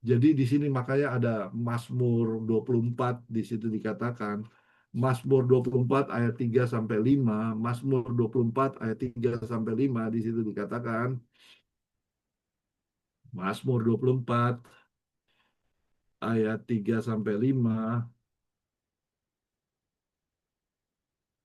Jadi di sini makanya ada Mazmur 24, di situ dikatakan, Mazmur 24 ayat 3 sampai 5, Mazmur 24 ayat 3 sampai 5, di situ dikatakan, Mazmur 24 ayat 3 sampai 5,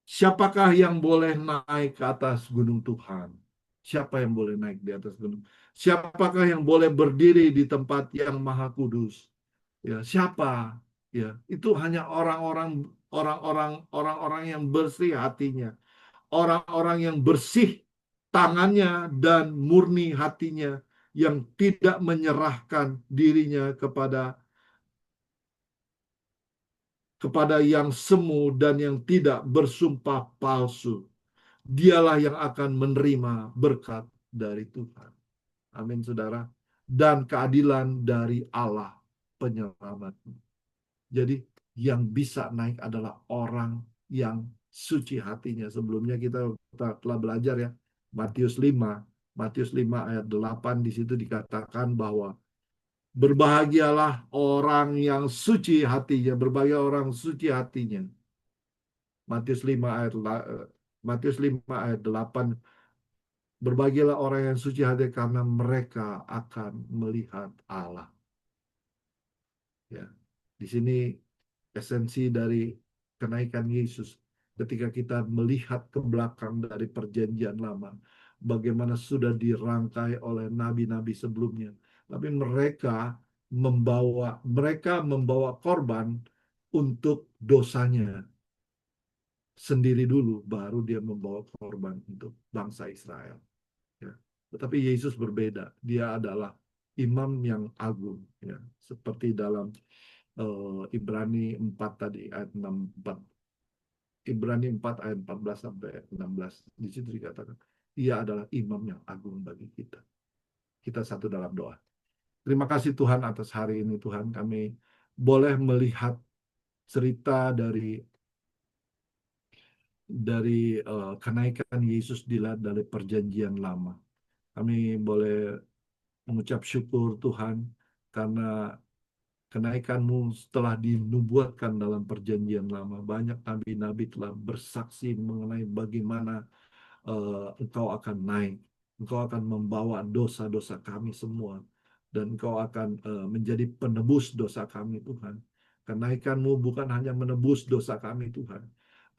siapakah yang boleh naik ke atas gunung Tuhan? Siapa yang boleh naik di atas gunung? Siapakah yang boleh berdiri di tempat yang maha kudus? Ya, siapa? Ya, itu hanya orang-orang yang bersih hatinya, orang-orang yang bersih tangannya dan murni hatinya, yang tidak menyerahkan dirinya kepada yang semu dan yang tidak bersumpah palsu. Dialah yang akan menerima berkat dari Tuhan. Amin, saudara. Dan keadilan dari Allah penyelamat. Jadi yang bisa naik adalah orang yang suci hatinya. Sebelumnya kita telah belajar, ya, Matius 5. Matius 5 ayat 8, di situ dikatakan bahwa berbahagialah orang yang suci hatinya, berbahagia orang suci hatinya. Matius 5 ayat Matius 5 ayat 8, berbahagialah orang yang suci hati karena mereka akan melihat Allah. Ya. Di sini esensi dari kenaikan Yesus, ketika kita melihat ke belakang dari perjanjian lama, bagaimana sudah dirangkai oleh nabi-nabi sebelumnya, tapi mereka membawa korban untuk dosanya sendiri dulu, baru dia membawa korban untuk bangsa Israel, ya. Tetapi Yesus berbeda, dia adalah imam yang agung, ya. Seperti dalam Ibrani 4 tadi ayat 64, Ibrani 4 ayat 14 sampai 16, di situ dikatakan ia adalah imam yang agung bagi kita. Kita satu dalam doa. Terima kasih Tuhan atas hari ini, Tuhan, kami boleh melihat cerita dari kenaikan Yesus dari perjanjian lama. Kami boleh mengucap syukur Tuhan karena kenaikan-Mu telah dinubuatkan dalam perjanjian lama. Banyak nabi-nabi telah bersaksi mengenai bagaimana Engkau akan naik. Engkau akan membawa dosa-dosa kami semua. Dan Engkau akan menjadi penebus dosa kami, Tuhan. Kenaikan-Mu bukan hanya menebus dosa kami, Tuhan,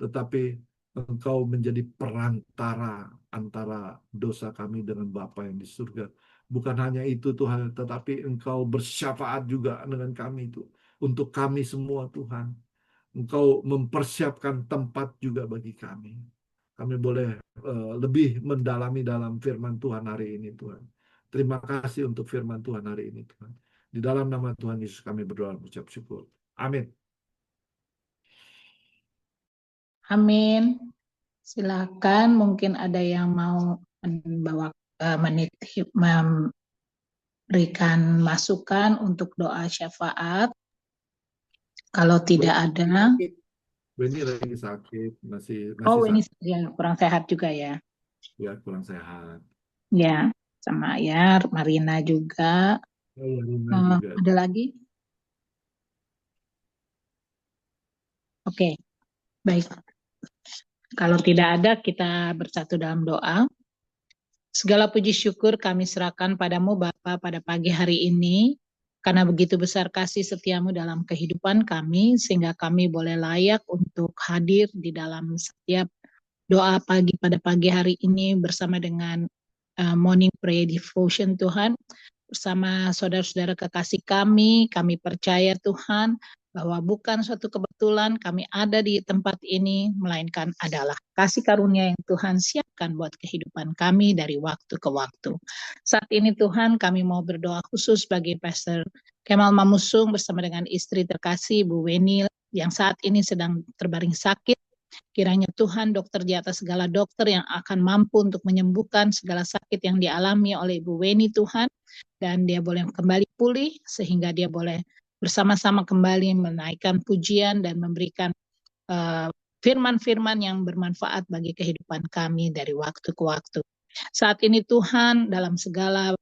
tetapi Engkau menjadi perantara antara dosa kami dengan Bapa yang di surga. Bukan hanya itu Tuhan, tetapi Engkau bersyafaat juga dengan kami itu. Untuk kami semua Tuhan. Engkau mempersiapkan tempat juga bagi kami. Kami boleh lebih mendalami dalam firman Tuhan hari ini Tuhan. Terima kasih untuk firman Tuhan hari ini Tuhan. Di dalam nama Tuhan Yesus kami berdoa dan mengucap syukur. Amin. Amin. Silakan, mungkin ada yang mau membawa memberikan masukan untuk doa syafaat. Kalau tidak ada, Ini lagi sakit, masih ini sakit. ya, kurang sehat juga ya. Ya, kurang sehat. Ya, sama ya, Marina juga. Oh, ya, Rina juga. Ada lagi? Oke, baik. Kalau tidak ada, kita bersatu dalam doa. Segala puji syukur kami serahkan padamu Bapa pada pagi hari ini, karena begitu besar kasih setiamu dalam kehidupan kami, sehingga kami boleh layak untuk hadir di dalam setiap doa pagi pada pagi hari ini bersama dengan Morning Prayer Devotion Tuhan. Bersama saudara-saudara kekasih kami percaya Tuhan bahwa bukan suatu kebetulan kami ada di tempat ini, melainkan adalah kasih karunia yang Tuhan siapkan buat kehidupan kami dari waktu ke waktu. Saat ini Tuhan kami mau berdoa khusus bagi Pastor Kemal Mamusung bersama dengan istri terkasih Bu Weni yang saat ini sedang terbaring sakit. Kiranya Tuhan dokter di atas segala dokter yang akan mampu untuk menyembuhkan segala sakit yang dialami oleh Ibu Weni Tuhan. Dan dia boleh kembali pulih sehingga dia boleh bersama-sama kembali menaikkan pujian dan memberikan firman-firman yang bermanfaat bagi kehidupan kami dari waktu ke waktu. Saat ini Tuhan dalam segala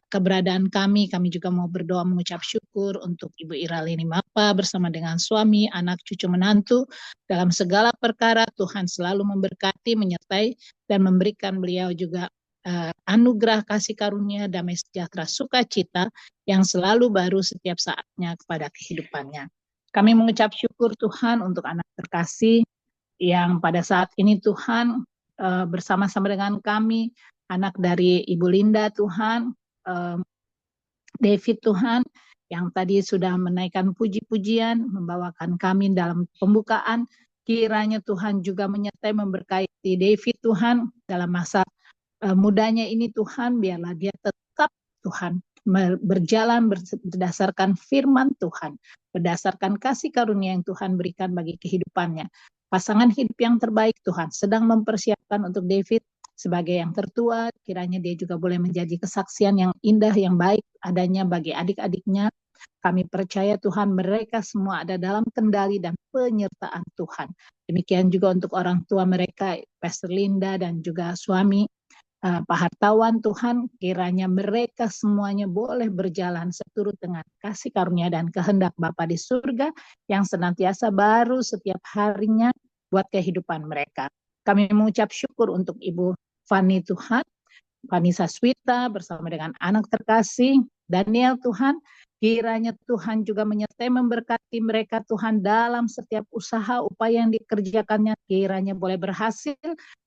keberadaan kami juga mau berdoa mengucap syukur untuk Ibu Iralini Mapa bersama dengan suami, anak, cucu, menantu. Dalam segala perkara Tuhan selalu memberkati, menyertai, dan memberikan beliau juga anugerah kasih karunia, damai sejahtera, sukacita yang selalu baru setiap saatnya kepada kehidupannya. Kami mengucap syukur Tuhan untuk anak terkasih yang pada saat ini Tuhan bersama-sama dengan kami, anak dari Ibu Linda Tuhan, David Tuhan, yang tadi sudah menaikkan puji-pujian, membawakan kami dalam pembukaan, kiranya Tuhan juga menyertai memberkati David Tuhan dalam masa mudanya ini Tuhan, biarlah dia tetap Tuhan berjalan berdasarkan firman Tuhan, berdasarkan kasih karunia yang Tuhan berikan bagi kehidupannya. Pasangan hidup yang terbaik Tuhan sedang mempersiapkan untuk David sebagai yang tertua, kiranya dia juga boleh menjadi kesaksian yang indah, yang baik adanya bagi adik-adiknya. Kami percaya Tuhan mereka semua ada dalam kendali dan penyertaan Tuhan. Demikian juga untuk orang tua mereka, Pastor Linda dan juga suami Pak Hartawan Tuhan, kiranya mereka semuanya boleh berjalan seturut dengan kasih karunia dan kehendak Bapa di surga yang senantiasa baru setiap harinya buat kehidupan mereka. Kami mengucap syukur untuk Ibu Fani Tuhan, Fani Saswita bersama dengan anak terkasih Daniel Tuhan. Kiranya Tuhan juga menyertai memberkati mereka Tuhan dalam setiap usaha upaya yang dikerjakannya, kiranya boleh berhasil.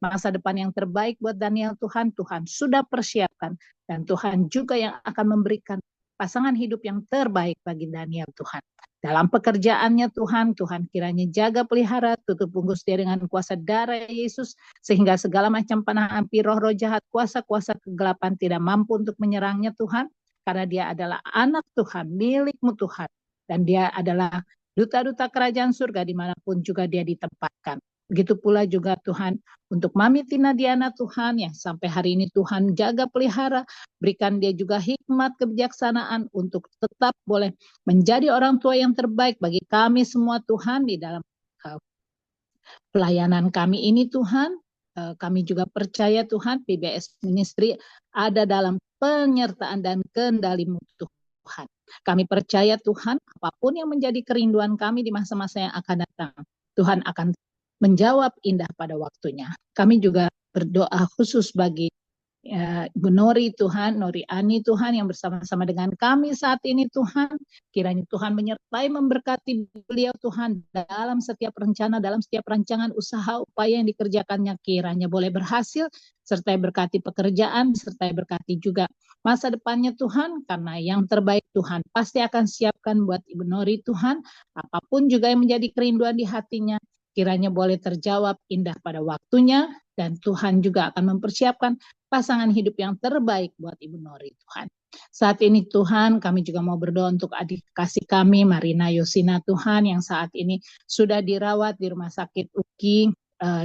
Masa depan yang terbaik buat Daniel Tuhan sudah persiapkan, dan Tuhan juga yang akan memberikan pasangan hidup yang terbaik bagi Daniel Tuhan. Dalam pekerjaannya Tuhan kiranya jaga pelihara, tutup bungkus dia dengan kuasa darah Yesus, sehingga segala macam panah api, roh-roh jahat, kuasa-kuasa kegelapan tidak mampu untuk menyerangnya Tuhan, karena dia adalah anak Tuhan, milikmu Tuhan, dan dia adalah duta-duta kerajaan surga dimanapun juga dia ditempatkan. Begitu pula juga Tuhan untuk Mami Tina Diana Tuhan yang sampai hari ini Tuhan jaga pelihara, berikan dia juga hikmat kebijaksanaan untuk tetap boleh menjadi orang tua yang terbaik bagi kami semua Tuhan di dalam pelayanan kami ini Tuhan. Kami juga percaya Tuhan PBS Ministry ada dalam penyertaan dan kendali-Mu Tuhan. Kami percaya Tuhan apapun yang menjadi kerinduan kami di masa-masa yang akan datang, Tuhan akan menjawab indah pada waktunya. Kami juga berdoa khusus bagi Ibu Nori Tuhan, Nori Ani Tuhan yang bersama-sama dengan kami saat ini Tuhan. Kiranya Tuhan menyertai memberkati beliau Tuhan dalam setiap rencana, dalam setiap rancangan usaha upaya yang dikerjakannya, kiranya boleh berhasil, serta berkati pekerjaan, serta berkati juga masa depannya Tuhan, karena yang terbaik Tuhan pasti akan siapkan buat Ibu Nori Tuhan, apapun juga yang menjadi kerinduan di hatinya, kiranya boleh terjawab indah pada waktunya, dan Tuhan juga akan mempersiapkan pasangan hidup yang terbaik buat Ibu Nori Tuhan. Saat ini Tuhan, kami juga mau berdoa untuk adik kasih kami, Marina Yosina Tuhan, yang saat ini sudah dirawat di Rumah Sakit UKI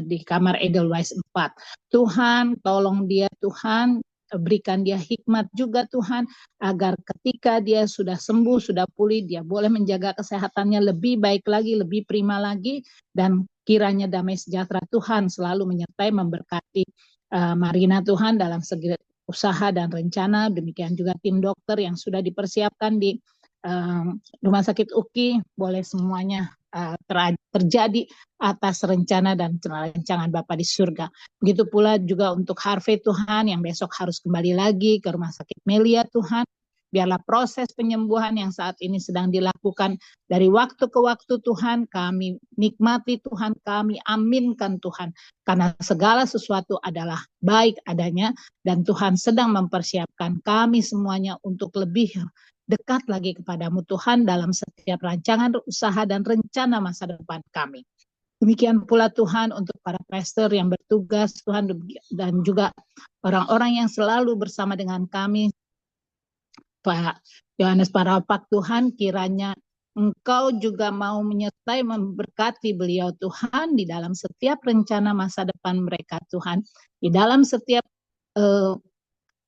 di kamar Edelweiss 4. Tuhan, tolong dia Tuhan, berikan dia hikmat juga Tuhan, agar ketika dia sudah sembuh, sudah pulih, dia boleh menjaga kesehatannya lebih baik lagi, lebih prima lagi, dan kiranya damai sejahtera Tuhan selalu menyertai memberkati Marina Tuhan dalam segi usaha dan rencana, demikian juga tim dokter yang sudah dipersiapkan di Rumah Sakit UKI, boleh semuanya terjadi atas rencana dan rancangan Bapa di surga. Begitu pula juga untuk Harvey Tuhan yang besok harus kembali lagi ke Rumah Sakit Melia Tuhan. Biarlah proses penyembuhan yang saat ini sedang dilakukan dari waktu ke waktu Tuhan, kami nikmati Tuhan, kami aminkan Tuhan. Karena segala sesuatu adalah baik adanya dan Tuhan sedang mempersiapkan kami semuanya untuk lebih dekat lagi kepadamu Tuhan dalam setiap rancangan usaha dan rencana masa depan kami. Demikian pula Tuhan untuk para pastor yang bertugas Tuhan, dan juga orang-orang yang selalu bersama dengan kami, Pak Yohanes Parapak Tuhan, kiranya Engkau juga mau menyertai memberkati beliau Tuhan di dalam setiap rencana masa depan mereka Tuhan, di dalam setiap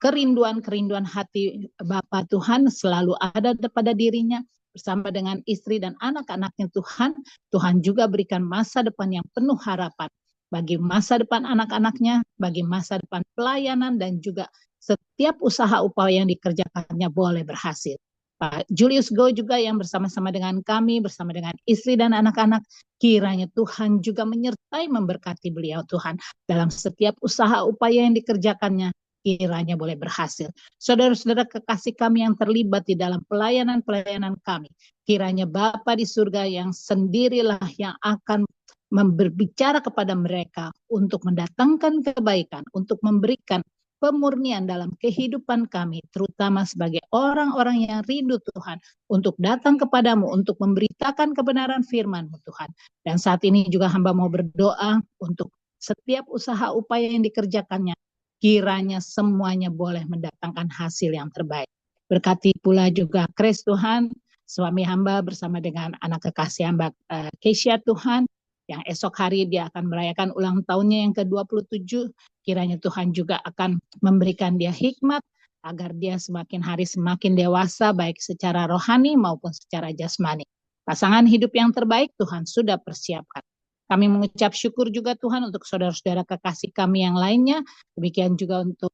kerinduan-kerinduan hati Bapa Tuhan selalu ada pada dirinya bersama dengan istri dan anak-anaknya Tuhan. Tuhan juga berikan masa depan yang penuh harapan bagi masa depan anak-anaknya, bagi masa depan pelayanan, dan juga setiap usaha upaya yang dikerjakannya boleh berhasil. Pak Julius Go juga yang bersama-sama dengan kami, bersama dengan istri dan anak-anak, kiranya Tuhan juga menyertai memberkati beliau Tuhan dalam setiap usaha upaya yang dikerjakannya, kiranya boleh berhasil. Saudara-saudara kekasih kami yang terlibat di dalam pelayanan-pelayanan kami, kiranya Bapa di surga yang sendirilah yang akan berbicara kepada mereka untuk mendatangkan kebaikan, untuk memberikan pemurnian dalam kehidupan kami, terutama sebagai orang-orang yang rindu Tuhan, untuk datang kepadamu, untuk memberitakan kebenaran firman-Mu Tuhan. Dan saat ini juga hamba mau berdoa untuk setiap usaha upaya yang dikerjakannya, kiranya semuanya boleh mendatangkan hasil yang terbaik. Berkati pula juga Kris Tuhan, suami hamba bersama dengan anak kekasih hamba Keisha Tuhan, yang esok hari dia akan merayakan ulang tahunnya yang ke-27. Kiranya Tuhan juga akan memberikan dia hikmat agar dia semakin hari semakin dewasa, baik secara rohani maupun secara jasmani. Pasangan hidup yang terbaik Tuhan sudah persiapkan. Kami mengucap syukur juga Tuhan untuk saudara-saudara kekasih kami yang lainnya. Demikian juga untuk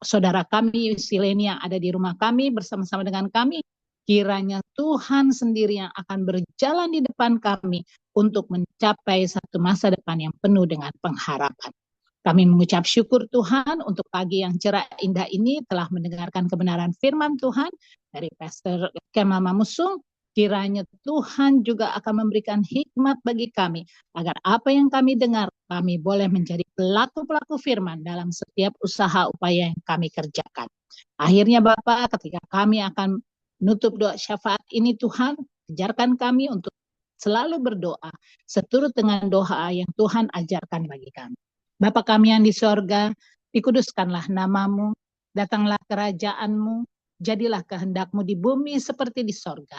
saudara kami Sileni yang ada di rumah kami bersama-sama dengan kami. Kiranya Tuhan sendiri yang akan berjalan di depan kami untuk mencapai satu masa depan yang penuh dengan pengharapan. Kami mengucap syukur Tuhan untuk pagi yang cerah indah ini telah mendengarkan kebenaran firman Tuhan dari Pastor Kemal Mamusung. Kiranya Tuhan juga akan memberikan hikmat bagi kami agar apa yang kami dengar kami boleh menjadi pelaku-pelaku firman dalam setiap usaha upaya yang kami kerjakan. Akhirnya Bapak, ketika kami akan menutup doa syafaat ini Tuhan, ajarkan kami untuk selalu berdoa seturut dengan doa yang Tuhan ajarkan bagi kami. Bapa kami yang di sorga, dikuduskanlah namamu, datanglah kerajaan-Mu, jadilah kehendak-Mu di bumi seperti di sorga.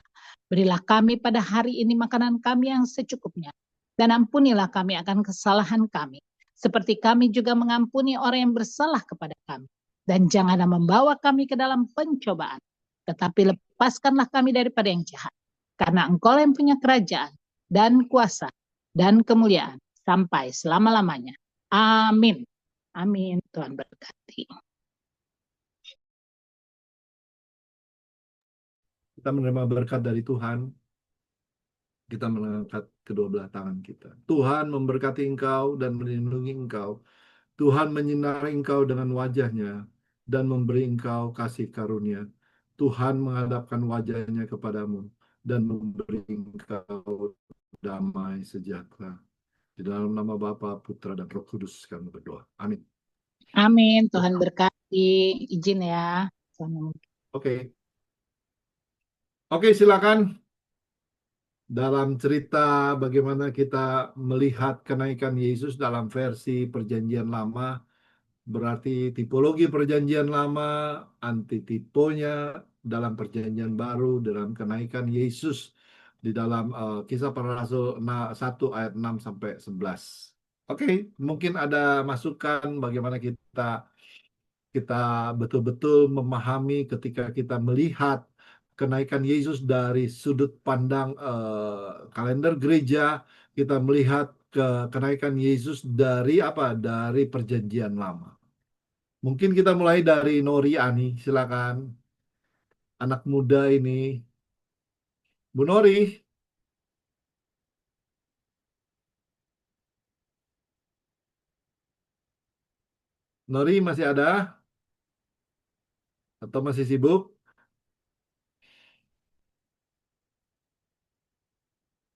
Berilah kami pada hari ini makanan kami yang secukupnya, dan ampunilah kami akan kesalahan kami, seperti kami juga mengampuni orang yang bersalah kepada kami. Dan janganlah membawa kami ke dalam pencobaan, tetapi lepaskanlah kami daripada yang jahat. Karena Engkau yang punya kerajaan dan kuasa dan kemuliaan sampai selama-lamanya. Amin. Amin. Tuhan berkati. Kita menerima berkat dari Tuhan. Kita mengangkat kedua belah tangan kita. Tuhan memberkati engkau dan melindungi engkau. Tuhan menyinari engkau dengan wajah-Nya dan memberi engkau kasih karunia. Tuhan menghadapkan wajah-Nya kepadamu dan memberi engkau damai sejahtera. Di dalam nama Bapa, Putra, dan Roh Kudus kami berdoa. Amin. Amin. Tuhan berkati. Izin ya. Oke. Oke, silakan. Dalam cerita bagaimana kita melihat kenaikan Yesus dalam versi Perjanjian Lama, berarti tipologi Perjanjian Lama, antitiponya dalam Perjanjian Baru, dalam kenaikan Yesus di dalam Kisah Para Rasul 1 ayat 6 sampai 11. Oke, mungkin ada masukan bagaimana kita betul-betul memahami ketika kita melihat kenaikan Yesus dari sudut pandang kalender gereja, kita melihat kenaikan Yesus dari apa? Dari Perjanjian Lama. Mungkin kita mulai dari Nori Ani, silakan. Anak muda ini, Bu Nori. Nori masih ada atau masih sibuk?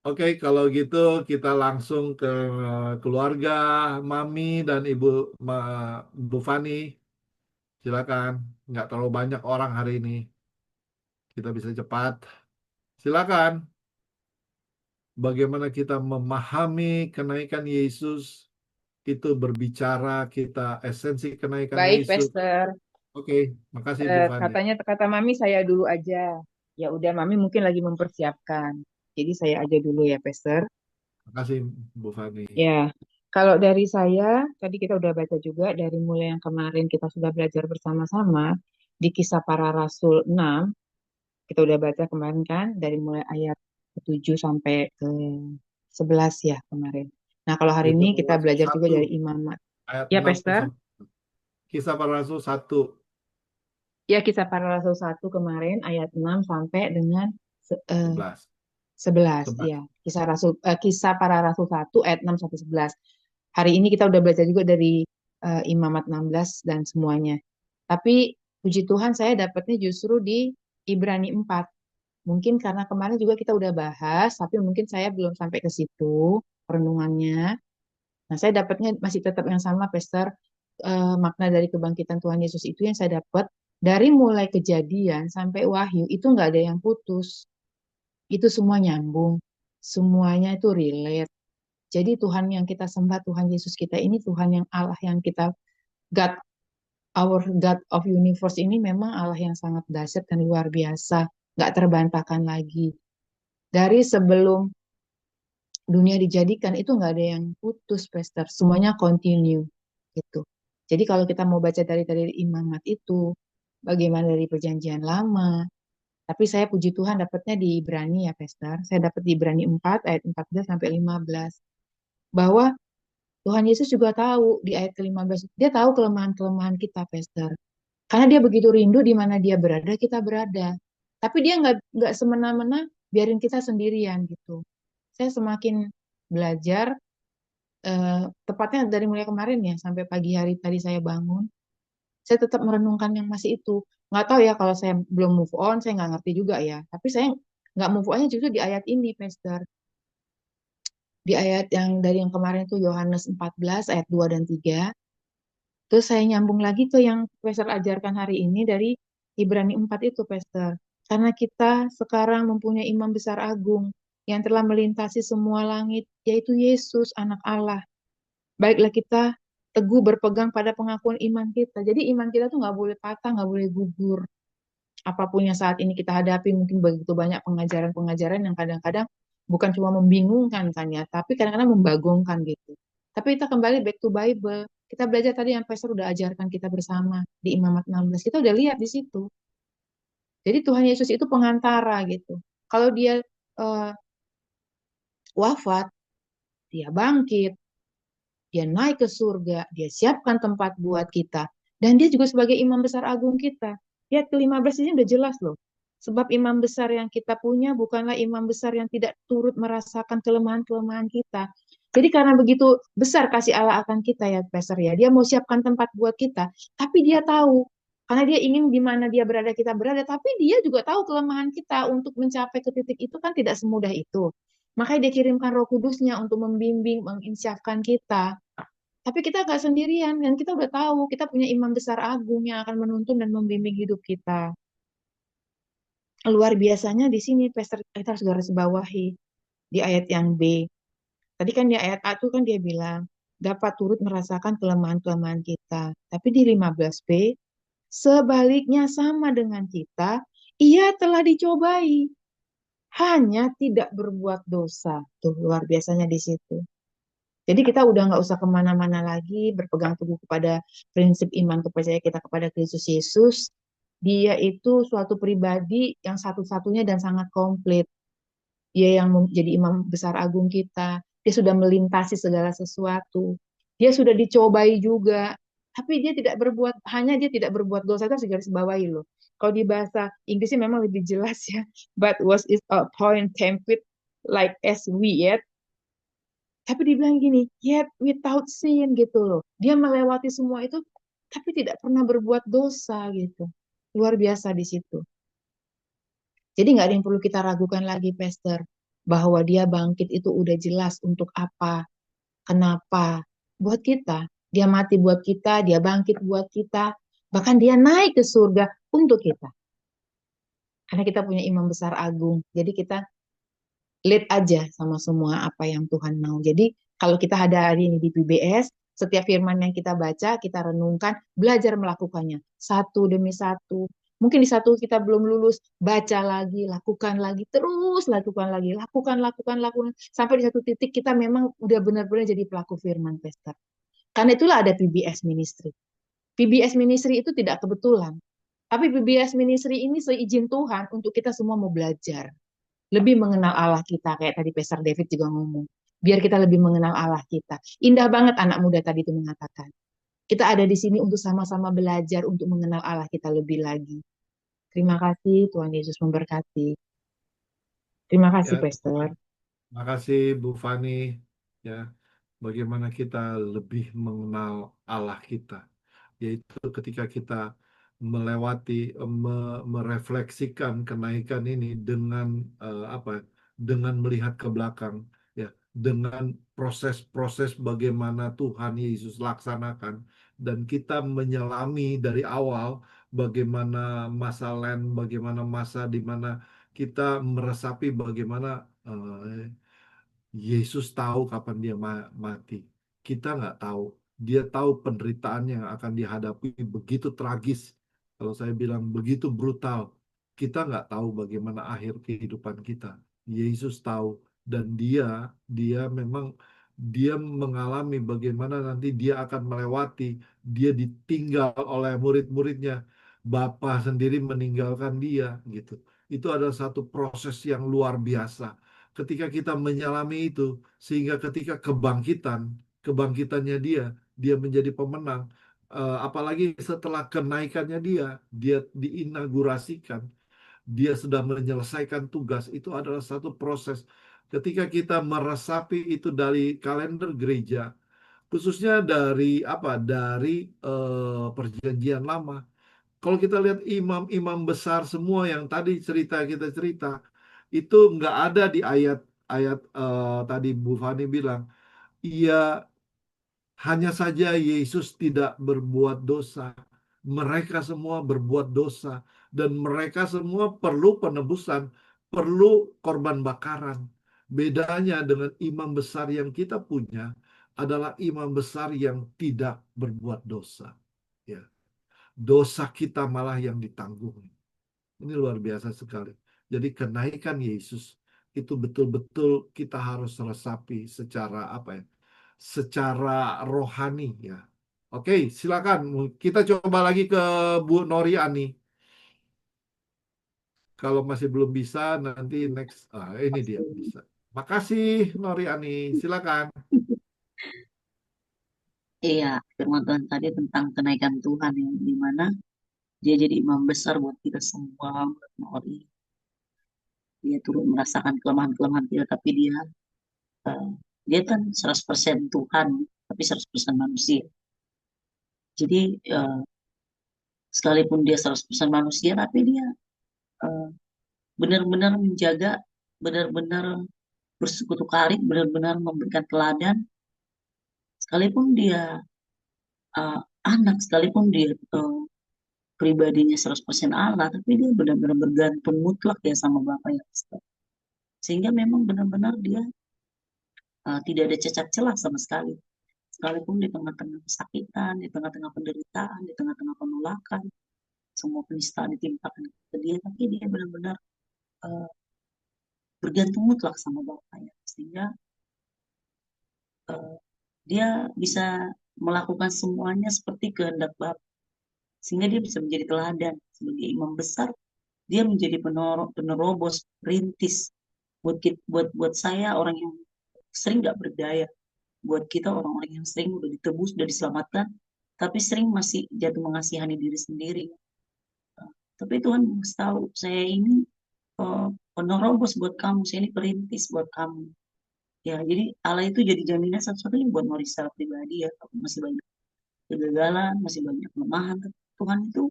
Oke, kalau gitu kita langsung ke keluarga Mami dan Bu Fani. Silakan, nggak terlalu banyak orang hari ini. Kita bisa cepat. Silakan. Bagaimana kita memahami kenaikan Yesus, itu berbicara kita esensi kenaikan Baik, Yesus. Pastor. Oke, makasih Bu Fani. Katanya kata Mami saya dulu aja. Ya udah, Mami mungkin lagi mempersiapkan. Jadi saya aja dulu ya, Pastor. Makasih Bu Fani. Ya, kalau dari saya, tadi kita udah baca juga dari mulai yang kemarin kita sudah belajar bersama-sama di Kisah Para Rasul 6, kita udah baca kemarin kan dari mulai ayat ke-7 sampai ke-11 ya kemarin. Nah, kalau hari Kisah ini Para kita Rasul belajar juga 1, dari Imamat. ayat Ya, 6 Pastor. Kisah Para Rasul 1. Ya, Kisah Para Rasul 1 kemarin ayat 6 sampai dengan 11. 11 ya. Kisah Para Rasul 1 ayat 6 sampai 11. Hari ini kita udah belajar juga dari Imamat 16 dan semuanya. Tapi puji Tuhan saya dapatnya justru di Ibrani 4. Mungkin karena kemarin juga kita udah bahas, tapi mungkin saya belum sampai ke situ perenungannya. Nah, saya dapatnya masih tetap yang sama, Pastor. Makna dari kebangkitan Tuhan Yesus itu yang saya dapat dari mulai kejadian sampai wahyu itu nggak ada yang putus. Itu semua nyambung, semuanya itu relate. Jadi Tuhan yang kita sembah, Tuhan Yesus kita ini, Tuhan yang Allah yang kita, God, our God of universe ini memang Allah yang sangat dahsyat dan luar biasa, nggak terbantahkan lagi. Dari sebelum dunia dijadikan itu nggak ada yang putus, Pastor. Semuanya continue gitu. Jadi kalau kita mau baca dari Imamat itu, bagaimana dari Perjanjian Lama, tapi saya puji Tuhan dapatnya di Ibrani ya, Pastor. Saya dapat di Ibrani 4 ayat 14 sampai 15. Bahwa Tuhan Yesus juga tahu di ayat ke-15, dia tahu kelemahan-kelemahan kita, Pastor. Karena dia begitu rindu di mana dia berada, kita berada. Tapi dia nggak semena-mena biarin kita sendirian gitu. Saya semakin belajar, tepatnya dari mulai kemarin ya, sampai pagi hari tadi saya bangun, saya tetap merenungkan yang masih itu. Nggak tahu ya kalau saya belum move on, saya nggak ngerti juga ya. Tapi saya nggak move on-nya justru di ayat ini, Pastor. Di ayat yang dari yang kemarin tuh Yohanes 14 ayat 2 dan 3. Terus saya nyambung lagi tuh yang Pastor ajarkan hari ini dari Ibrani 4 itu, Pastor. Karena kita sekarang mempunyai imam besar agung yang telah melintasi semua langit, yaitu Yesus, anak Allah. Baiklah kita teguh berpegang pada pengakuan iman kita. Jadi iman kita tuh nggak boleh patah, nggak boleh gugur. Apapun yang saat ini kita hadapi, mungkin begitu banyak pengajaran-pengajaran yang kadang-kadang bukan cuma membingungkan kan ya, tapi kadang-kadang membagongkan gitu. Tapi kita kembali back to Bible. Kita belajar tadi yang Pastor udah ajarkan kita bersama di Imamat 16. Kita udah lihat di situ. Jadi Tuhan Yesus itu pengantara gitu. Kalau dia wafat, dia bangkit, dia naik ke surga, dia siapkan tempat buat kita. Dan dia juga sebagai imam besar agung kita. Lihat ke-15 ini udah jelas loh. Sebab imam besar yang kita punya bukanlah imam besar yang tidak turut merasakan kelemahan-kelemahan kita. Jadi karena begitu besar kasih Allah akan kita ya, Pastor ya, dia mau siapkan tempat buat kita, tapi dia tahu, karena dia ingin di mana dia berada kita berada, tapi dia juga tahu kelemahan kita untuk mencapai ke titik itu kan tidak semudah itu. Makanya dia kirimkan Roh Kudusnya untuk membimbing, menginsyafkan kita. Tapi kita nggak sendirian, dan kita udah tahu, kita punya imam besar agung yang akan menuntun dan membimbing hidup kita. Luar biasanya di sini, Pastor, kita harus garis bawahi di ayat yang B. Tadi kan di ayat A itu kan dia bilang, dapat turut merasakan kelemahan-kelemahan kita. Tapi di 15b, sebaliknya sama dengan kita, ia telah dicobai, hanya tidak berbuat dosa. Tuh, luar biasanya di situ. Jadi kita udah nggak usah kemana-mana lagi, berpegang teguh kepada prinsip iman kepercayaan kita kepada Kristus Yesus. Dia itu suatu pribadi yang satu-satunya dan sangat komplit. Dia yang menjadi imam besar agung kita. Dia sudah melintasi segala sesuatu. Dia sudah dicobai juga. Tapi dia tidak berbuat, hanya dia tidak berbuat dosa, itu harus digaris bawahi loh. Kalau di bahasa Inggrisnya memang lebih jelas ya. But was it a point tempted like as we yet. Tapi dibilang gini, yet without sin gitu loh. Dia melewati semua itu, tapi tidak pernah berbuat dosa gitu. Luar biasa di situ. Jadi nggak ada yang perlu kita ragukan lagi, Pastor, bahwa dia bangkit itu udah jelas untuk apa, kenapa. Buat kita, dia mati buat kita, dia bangkit buat kita, bahkan dia naik ke surga untuk kita. Karena kita punya imam besar agung, jadi kita lead aja sama semua apa yang Tuhan mau. Jadi kalau kita ada hari ini di PBS, setiap firman yang kita baca, kita renungkan, belajar melakukannya. Satu demi satu. Mungkin di satu kita belum lulus, baca lagi, lakukan lagi, terus lakukan lagi, lakukan. Sampai di satu titik kita memang udah benar-benar jadi pelaku firman, Pastor. Karena itulah ada PBS Ministry. PBS Ministry itu tidak kebetulan. Tapi PBS Ministry ini seizin Tuhan untuk kita semua mau belajar lebih mengenal Allah kita, kayak tadi Pastor David juga ngomong. Biar kita lebih mengenal Allah kita. Indah banget anak muda tadi itu mengatakan. Kita ada di sini untuk sama-sama belajar untuk mengenal Allah kita lebih lagi. Terima kasih, Tuhan Yesus memberkati. Terima kasih, Ya, Pastor. terima kasih Bu Fani. Ya, bagaimana kita lebih mengenal Allah kita, yaitu ketika kita melewati, merefleksikan kenaikan ini dengan apa? Dengan melihat ke belakang, ya, dengan proses-proses bagaimana Tuhan Yesus laksanakan, dan kita menyelami dari awal bagaimana masa lain, bagaimana masa di mana kita meresapi bagaimana Yesus tahu kapan dia mati. Kita nggak tahu. Dia tahu penderitaan yang akan dihadapi begitu tragis. Kalau saya bilang begitu brutal. Kita nggak tahu bagaimana akhir kehidupan kita. Yesus tahu. Dan dia memang dia mengalami bagaimana nanti dia akan melewati. Dia ditinggal oleh murid-muridnya. Bapa sendiri meninggalkan dia gitu. Itu adalah satu proses yang luar biasa ketika kita menyelami itu, sehingga ketika kebangkitannya dia menjadi pemenang. Apalagi setelah kenaikannya dia diinaugurasikan, dia sudah menyelesaikan tugas. Itu adalah satu proses. Ketika kita meresapi itu dari kalender gereja, khususnya dari perjanjian lama. Kalau kita lihat imam-imam besar semua yang tadi kita cerita, itu nggak ada di ayat tadi Bu Fani bilang, iya, hanya saja Yesus tidak berbuat dosa. Mereka semua berbuat dosa dan mereka semua perlu penebusan, perlu korban bakaran. Bedanya dengan imam besar yang kita punya adalah imam besar yang tidak berbuat dosa. Ya, dosa kita malah yang ditanggung. Ini luar biasa sekali. Jadi kenaikan Yesus itu betul-betul kita harus resapi secara apa ya? Secara rohani ya. Oke, silakan. Kita coba lagi ke Bu Nori Ani. Kalau masih belum bisa nanti next. Ini dia bisa. Makasih Nori Ani. Silakan. Iya, firman Tuhan tadi tentang kenaikan Tuhan yang dimana dia jadi imam besar buat kita semua, buat Mori. Dia turut merasakan kelemahan-kelemahan kita, tapi dia dia kan 100% Tuhan, tapi 100% manusia. Jadi sekalipun dia 100% manusia, tapi dia eh, benar-benar menjaga, benar-benar bersekutu karib, benar-benar memberikan teladan, sekalipun dia anak, sekalipun dia pribadinya 100% Allah, tapi dia benar-benar bergantung mutlak ya sama Bapa ya. Sehingga memang benar-benar dia tidak ada cacat celah sama sekali. Sekalipun di tengah-tengah kesakitan, di tengah-tengah penderitaan, di tengah-tengah penolakan, semua penistaan ditimpakan ke dia, tapi dia benar-benar bergantung mutlak sama Bapaknya. Sehingga dia bisa melakukan semuanya seperti kehendak Bapa. Sehingga dia bisa menjadi teladan sebagai imam besar. Dia menjadi penerobos, perintis buat saya orang yang sering nggak berdaya, buat kita orang-orang yang sering udah ditebus, udah diselamatkan, tapi sering masih jatuh mengasihani diri sendiri. Tapi Tuhan tahu saya ini penerobos buat kamu, saya ini perintis buat kamu. Ya, jadi Allah itu jadi jaminan satu-satunya buat Nori secara pribadi ya. Masih banyak kegagalan, masih banyak kelemahan. Tuhan itu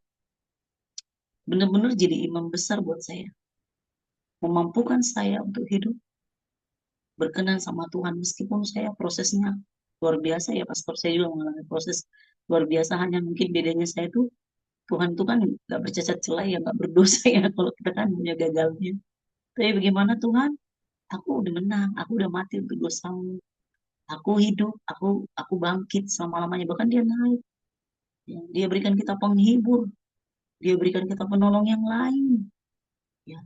benar-benar jadi imam besar buat saya. Memampukan saya untuk hidup berkenan sama Tuhan. Meskipun saya prosesnya luar biasa ya, pastor. Saya juga mengalami proses luar biasa. Hanya mungkin bedanya saya itu, Tuhan itu kan nggak bercacat celah ya, nggak berdosa ya. Kalau kita kan punya gagalnya. Tapi bagaimana Tuhan? Aku udah menang, aku udah mati untuk dosamu. Aku hidup, aku bangkit selama-lamanya. Bahkan dia naik. Ya, dia berikan kita penghibur. Dia berikan kita penolong yang lain. Ya.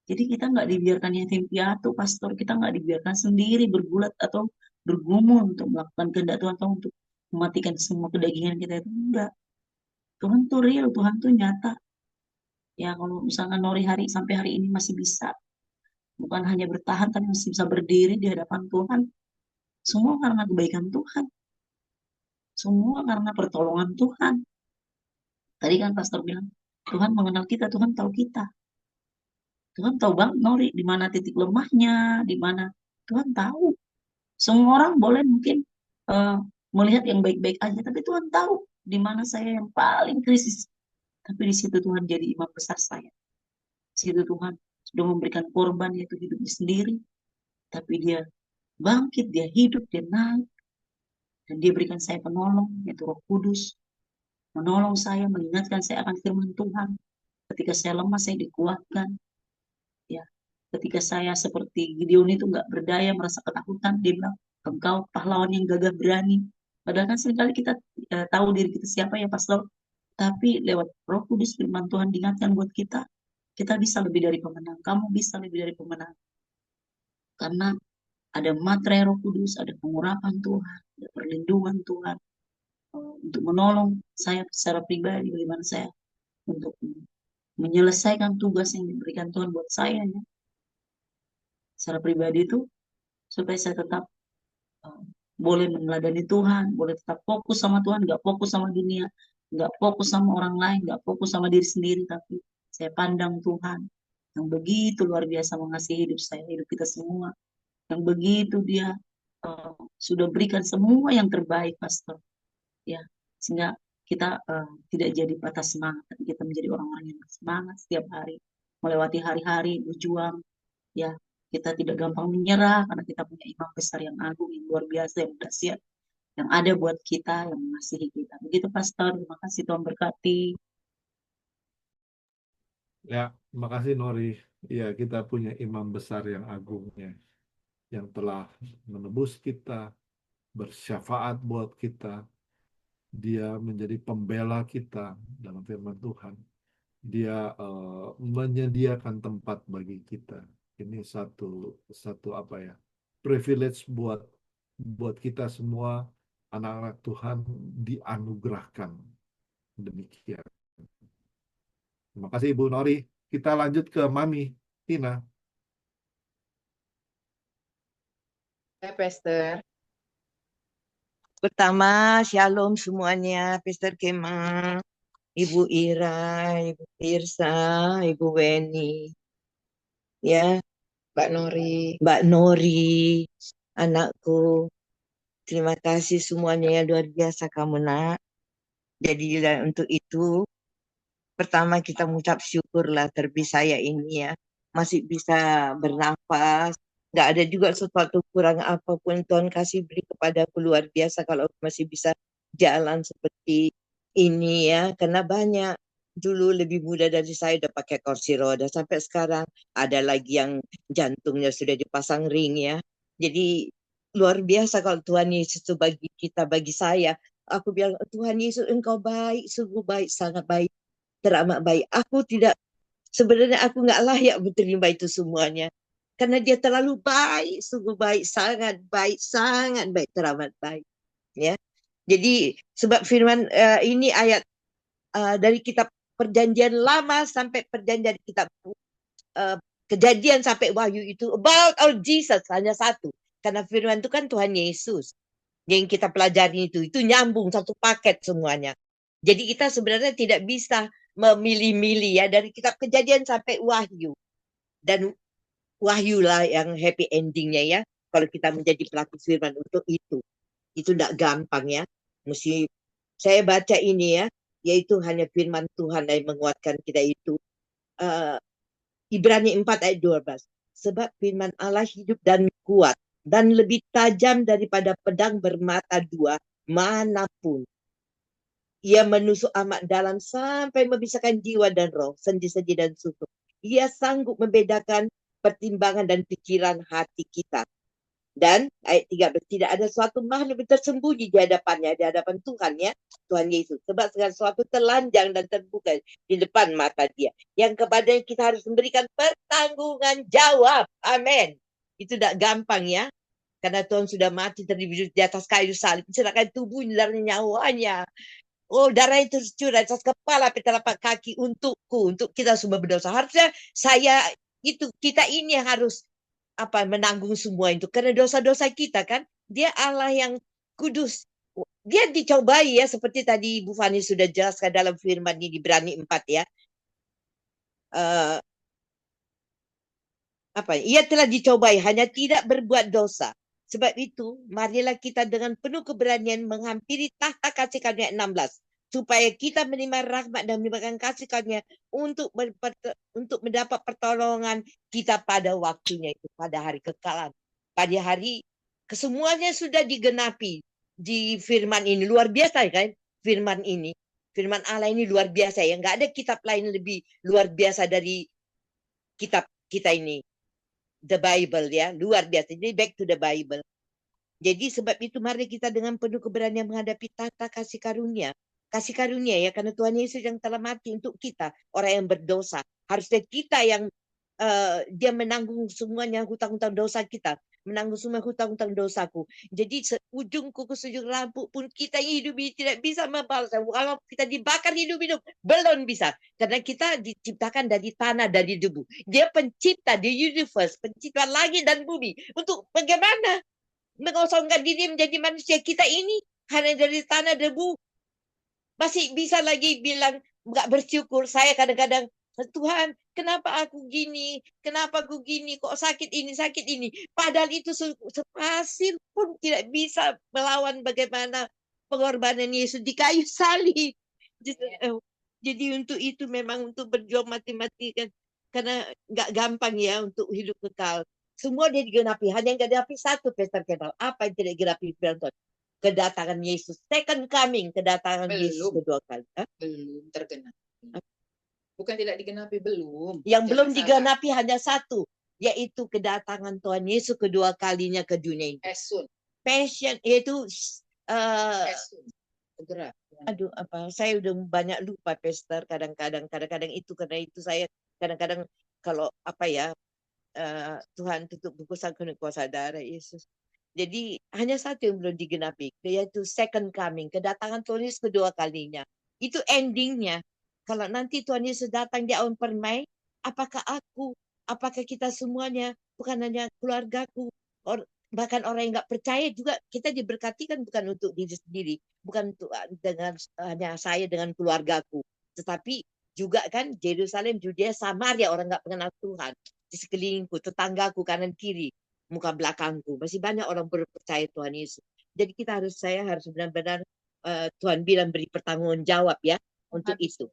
Jadi kita nggak dibiarkan yatim piatu, pastor. Kita nggak dibiarkan sendiri bergulat atau bergumul untuk melakukan kehendak Tuhan atau untuk mematikan semua kedagingan kita itu enggak. Tuhan tuh real, Tuhan tuh nyata. Ya kalau misalnya Nori sampai hari ini masih bisa, bukan hanya bertahan tapi masih bisa berdiri di hadapan Tuhan. Semua karena kebaikan Tuhan. Semua karena pertolongan Tuhan. Tadi kan pastor bilang, Tuhan mengenal kita, Tuhan tahu kita. Tuhan tahu banget Nori di mana titik lemahnya, di mana Tuhan tahu. Semua orang boleh mungkin eh, melihat yang baik-baik aja, tapi Tuhan tahu di mana saya yang paling krisis. Tapi di situ Tuhan jadi imam besar saya. Di situ Tuhan sudah memberikan korban yaitu hidupnya sendiri, tapi dia bangkit, dia hidup, dia naik, dan dia berikan saya penolong yaitu Roh Kudus, menolong saya, mengingatkan saya akan firman Tuhan. Ketika saya lemah, saya dikuatkan. Ya, ketika saya seperti Gideon itu nggak berdaya, merasa ketakutan, dia bilang, engkau pahlawan yang gagah berani. Padahal kan seringkali kita tahu diri kita siapa ya pastor, tapi lewat Roh Kudus firman Tuhan diingatkan buat kita bisa lebih dari pemenang. Kamu bisa lebih dari pemenang. Karena ada materai Roh Kudus, ada pengurapan Tuhan, ada perlindungan Tuhan untuk menolong saya secara pribadi, bagaimana saya untuk menyelesaikan tugas yang diberikan Tuhan buat saya ya. Secara pribadi itu supaya saya tetap boleh meneladani Tuhan, boleh tetap fokus sama Tuhan, nggak fokus sama dunia, nggak fokus sama orang lain, nggak fokus sama diri sendiri, tapi saya pandang Tuhan yang begitu luar biasa mengasihi hidup saya, hidup kita semua, yang begitu dia sudah berikan semua yang terbaik, pastor. Ya, sehingga kita tidak jadi patah semangat, tapi kita menjadi orang-orang yang bersemangat setiap hari, melewati hari-hari berjuang. Ya, kita tidak gampang menyerah karena kita punya imam besar yang agung, yang luar biasa, yang dahsyat, yang ada buat kita, yang mengasihi kita. Begitu, pastor. Terima kasih, Tuhan berkati. Ya, terima kasih Nori. Ya, kita punya imam besar yang agungnya, yang telah menebus kita, bersyafaat buat kita. Dia menjadi pembela kita dalam firman Tuhan. Dia menyediakan tempat bagi kita. Ini satu apa ya? Privilege buat kita semua anak-anak Tuhan dianugerahkan demikian. Terima kasih Ibu Nori. Kita lanjut ke Mami Tina. Ya, Pastor. Pertama, shalom semuanya, Pastor Kema, Ibu Ira, Ibu Tirsa, Ibu Weni, ya, Mbak Nori, anakku. Terima kasih semuanya yang luar biasa kamu nak. Jadi untuk itu pertama kita mengucap syukurlah terlebih saya ini ya masih bisa bernafas. Nggak ada juga sesuatu kurang apapun Tuhan kasih beri kepadaku luar biasa kalau masih bisa jalan seperti ini ya. Karena banyak dulu lebih muda dari saya udah pakai kursi roda sampai sekarang ada lagi yang jantungnya sudah dipasang ring ya. Jadi luar biasa kalau Tuhan Yesus itu bagi kita, bagi saya. Aku bilang, Tuhan Yesus engkau baik, sungguh baik, sangat baik, teramat baik. Sebenarnya aku nggak layak menerima itu semuanya. Karena dia terlalu baik, sungguh baik, sangat baik, teramat baik. Ya, jadi sebab firman ini ayat dari kitab Perjanjian Lama sampai perjanjian kitab Kejadian sampai Wahyu itu about our Jesus hanya satu. Karena firman itu kan Tuhan Yesus. Yang kita pelajari itu nyambung satu paket semuanya. Jadi kita sebenarnya tidak bisa memilih-milih ya dari kitab Kejadian sampai Wahyu. Dan Wahyu lah yang happy endingnya ya. Kalau kita menjadi pelaku firman untuk itu tidak gampang ya. Mesti saya baca ini ya, yaitu hanya firman Tuhan yang menguatkan kita itu. Ibrani 4 ayat 12. Sebab firman Allah hidup dan kuat dan lebih tajam daripada pedang bermata dua manapun. Ia menusuk amat dalam sampai memisahkan jiwa dan roh, sendi-sendi dan susuk. Ia sanggup membedakan pertimbangan dan pikiran hati kita. Dan ayat 13, tidak ada suatu makhluk yang tersembunyi di hadapannya, di hadapan Tuhan ya, Tuhan Yesus. Sebab segala sesuatu telanjang dan terbuka di depan mata dia. Yang kepadanya kita harus memberikan pertanggungan jawab. Amin. Itu tidak gampang ya. Karena Tuhan sudah mati terlebih di atas kayu salib. Serahkan tubuhnya dan nyawanya. Oh, darah itu tercurah atas kepala sampai telapak kaki untukku, untuk kita semua berdosa. Harusnya kita ini yang harus menanggung semua itu karena dosa-dosa kita kan. Dia Allah yang kudus. Dia dicobai ya seperti tadi Bu Fani sudah jelaskan dalam firman ini di Ibrani 4 ya. Ia telah dicobai hanya tidak berbuat dosa. Sebab itu marilah kita dengan penuh keberanian menghampiri tahta kasih karunia 16 supaya kita menerima rahmat dan mendapatkan kasih karunia untuk mendapat pertolongan kita pada waktunya itu, pada hari kekalan, pada hari kesemuanya sudah digenapi di firman ini. Luar biasa kan firman ini, firman Allah ini luar biasa ya. Nggak ada kitab lain lebih luar biasa dari kitab kita ini, the Bible ya, luar biasa. Jadi back to the Bible. Jadi sebab itu mari kita dengan penuh keberanian menghadapi tahta kasih karunia. Kasih karunia ya, karena Tuhan Yesus yang telah mati untuk kita, orang yang berdosa. Harusnya kita yang dia menanggung semuanya hutang-hutang dosa kita. Menanggung semua hutang-hutang dosaku. Jadi ujung kuku sejung rambut pun kita hidup ini tidak bisa membalas. Kalau kita dibakar hidup-hidup, belum bisa. Karena kita diciptakan dari tanah, dari debu. Dia pencipta, the universe, pencipta langit dan bumi. Untuk bagaimana mengosongkan diri menjadi manusia. Kita ini hanya dari tanah debu. Masih bisa lagi bilang nggak bersyukur. Saya kadang-kadang, Tuhan, kenapa aku gini? Kenapa aku gini? Kok sakit ini? Padahal itu sepasir pun tidak bisa melawan bagaimana pengorbanan Yesus di kayu salib. Jadi untuk itu memang untuk berjuang mati-mati kan. Karena nggak gampang ya untuk hidup kekal. Semua dia digenapi. Hanya yang digenapi satu, Pastor Kemal. Apa yang tidak digenapi? Kedatangan Yesus, second coming, kedatangan Yesus kedua kali. Belum tergenapi. Bukan tidak digenapi, belum. Yang belum digenapi hanya satu, yaitu kedatangan Tuhan Yesus kedua kalinya ke dunia ini. Passion, yaitu segera. Aduh, saya udah banyak lupa, Pastor. Kadang-kadang itu, karena itu saya kadang-kadang kalau Tuhan tutup buku sangkuni kuasa darah Yesus. Jadi hanya satu yang belum digenapi, yaitu second coming, kedatangan Tuhan Yesus kedua kalinya. Itu endingnya. Kalau nanti Tuhan Yesus datang di awan permai, apakah kita semuanya, bukan hanya keluargaku, bahkan orang yang nggak percaya juga, kita diberkati kan bukan untuk diri sendiri, bukan untuk dengan hanya saya dengan keluargaku, tetapi juga kan Yerusalem, Judea, Samaria, orang nggak mengenal Tuhan di sekelilingku, tetanggaku kanan kiri. muka belakangku. Masih banyak orang percaya Tuhan Yesus. Jadi saya harus benar-benar Tuhan bilang beri pertanggung jawab ya untuk itu.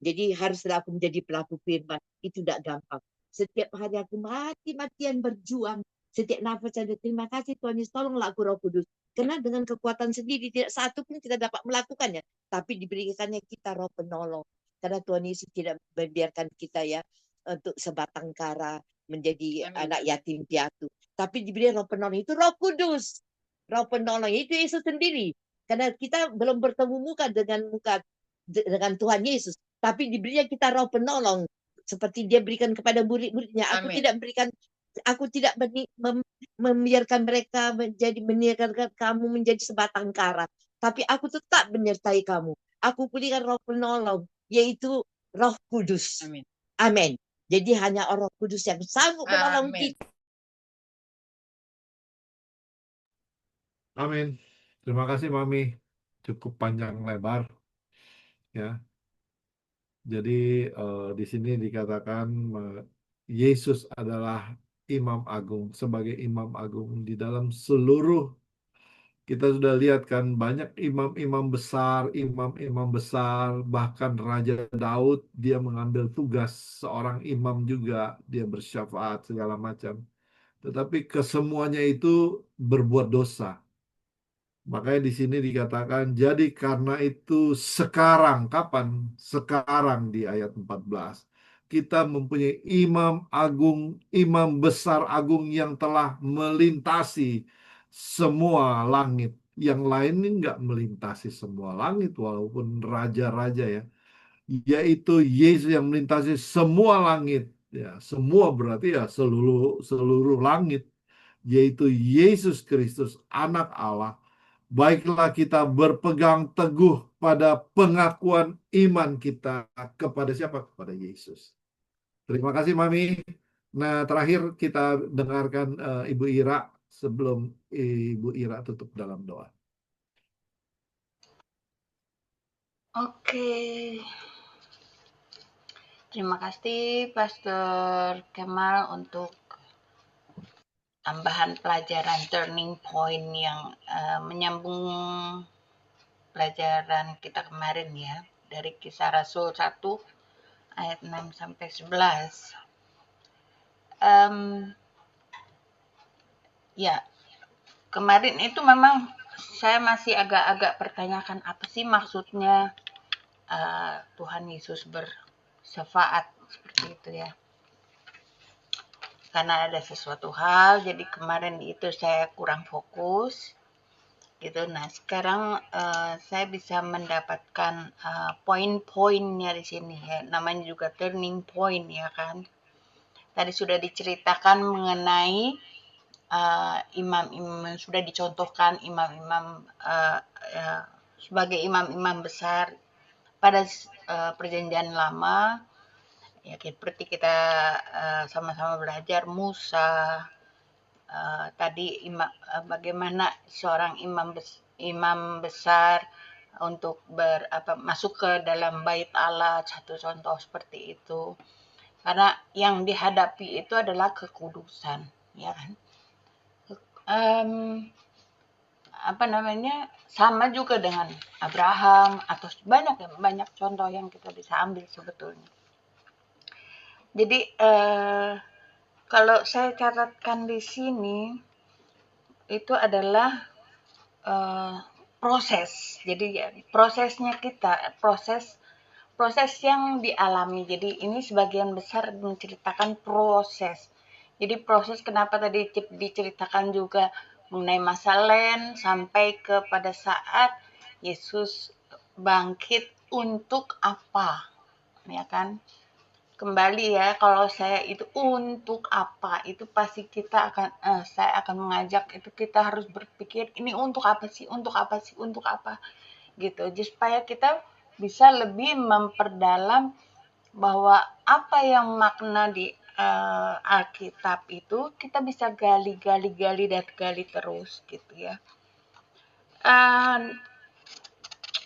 Jadi haruslah aku menjadi pelaku firman. Itu tidak gampang. Setiap hari aku mati-matian berjuang. Setiap nafas ada terima kasih Tuhan Yesus, tolonglah aku Roh Kudus. Karena dengan kekuatan sendiri tidak satu pun kita dapat melakukannya. Tapi diberikannya kita Roh penolong. Karena Tuhan Yesus tidak membiarkan kita ya untuk sebatang kara menjadi anak yatim piatu. Tapi diberi Roh penolong itu Roh Kudus. Roh penolong itu Yesus sendiri. Karena kita belum bertemu muka dengan Tuhan Yesus. Tapi diberinya kita Roh penolong seperti dia berikan kepada murid-muridnya. Aku tidak membiarkan mereka meninggalkan kamu menjadi sebatang kara, tapi aku tetap menyertai kamu. Aku berikan Roh penolong, yaitu Roh Kudus. Amin. Amin. Jadi hanya Roh Kudus yang sanggup menolong kita. Amin. Terima kasih Mami. Cukup panjang lebar ya. Jadi di sini dikatakan Yesus adalah Imam Agung, sebagai Imam Agung di dalam seluruh. Kita sudah lihat kan banyak imam-imam besar, bahkan Raja Daud dia mengambil tugas seorang imam juga, dia bersyafaat segala macam. Tetapi kesemuanya itu berbuat dosa. Makanya di sini dikatakan, jadi karena itu sekarang, kapan? Sekarang di ayat 14. Kita mempunyai imam agung, imam besar agung yang telah melintasi semua langit. Yang lain ini nggak melintasi semua langit, walaupun raja-raja ya. Yaitu Yesus yang melintasi semua langit. Ya, semua berarti ya seluruh langit. Yaitu Yesus Kristus, anak Allah. Baiklah kita berpegang teguh pada pengakuan iman kita kepada siapa? Kepada Yesus. Terima kasih Mami. Nah, terakhir kita dengarkan Ibu Ira sebelum Ibu Ira tutup dalam doa. Oke. Terima kasih Pastor Kemal untuk tambahan pelajaran turning point yang menyambung pelajaran kita kemarin ya, dari Kisah Rasul 1 ayat 6 sampai 11. Ya, kemarin itu memang saya masih agak-agak pertanyakan apa sih maksudnya Tuhan Yesus bersyafaat seperti itu ya. Karena ada sesuatu hal, jadi kemarin itu saya kurang fokus gitu. Nah, sekarang saya bisa mendapatkan poin-poinnya di sini ya. Namanya juga turning point ya kan. Tadi sudah diceritakan mengenai imam-imam, sudah dicontohkan imam-imam sebagai imam-imam besar pada perjanjian lama. Ya, seperti kita sama-sama belajar Musa, tadi bagaimana seorang imam besar untuk masuk ke dalam bait Allah, satu contoh seperti itu. Karena yang dihadapi itu adalah kekudusan, ya kan? Sama juga dengan Abraham atau banyak contoh yang kita bisa ambil sebetulnya. Jadi kalau saya catatkan di sini itu adalah proses. Jadi prosesnya kita, proses yang dialami. Jadi ini sebagian besar menceritakan proses. Jadi proses kenapa tadi diceritakan juga mengenai masa Len sampai kepada saat Yesus bangkit untuk apa, ya kan? Kembali ya, kalau saya itu untuk apa, itu pasti saya akan mengajak itu kita harus berpikir ini untuk apa sih, gitu. Jadi supaya kita bisa lebih memperdalam bahwa apa yang makna di Alkitab itu kita bisa gali terus gitu ya.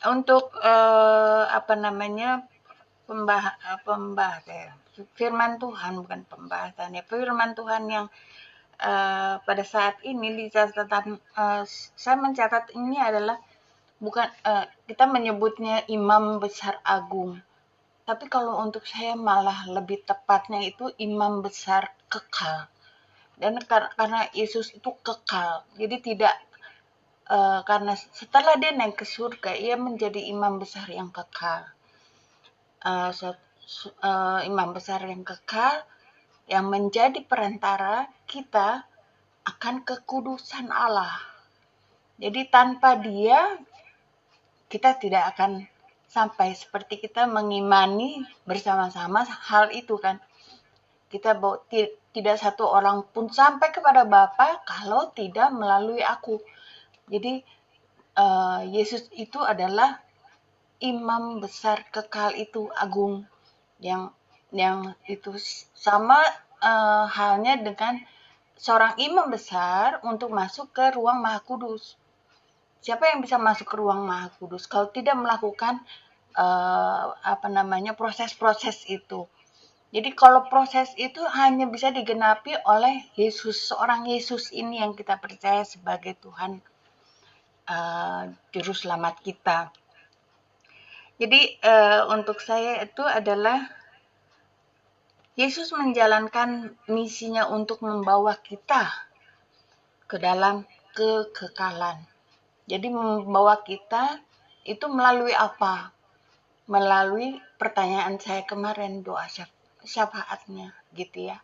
Untuk firman Tuhan, bukan pembahasan ya, firman Tuhan yang pada saat ini di catatan saya mencatat ini adalah bukan kita menyebutnya imam besar agung, tapi kalau untuk saya malah lebih tepatnya itu imam besar kekal. Dan karena Yesus itu kekal, jadi tidak karena setelah dia naik ke surga, ia menjadi imam besar yang kekal. Imam besar yang kekal yang menjadi perantara kita akan kekudusan Allah. Jadi tanpa dia kita tidak akan sampai seperti kita mengimani bersama-sama hal itu kan. Kita tidak satu orang pun sampai kepada Bapa kalau tidak melalui aku. Jadi Yesus itu adalah imam besar kekal itu agung yang itu sama halnya dengan seorang imam besar untuk masuk ke ruang Maha Kudus. Siapa yang bisa masuk ke ruang Maha Kudus kalau tidak melakukan proses-proses itu? Jadi kalau proses itu hanya bisa digenapi oleh Yesus, seorang Yesus ini yang kita percaya sebagai Tuhan Juru Selamat kita. Jadi untuk saya itu adalah Yesus menjalankan misinya untuk membawa kita ke dalam kekekalan. Jadi membawa kita itu melalui apa? Melalui pertanyaan saya kemarin, doa syafaatnya gitu ya.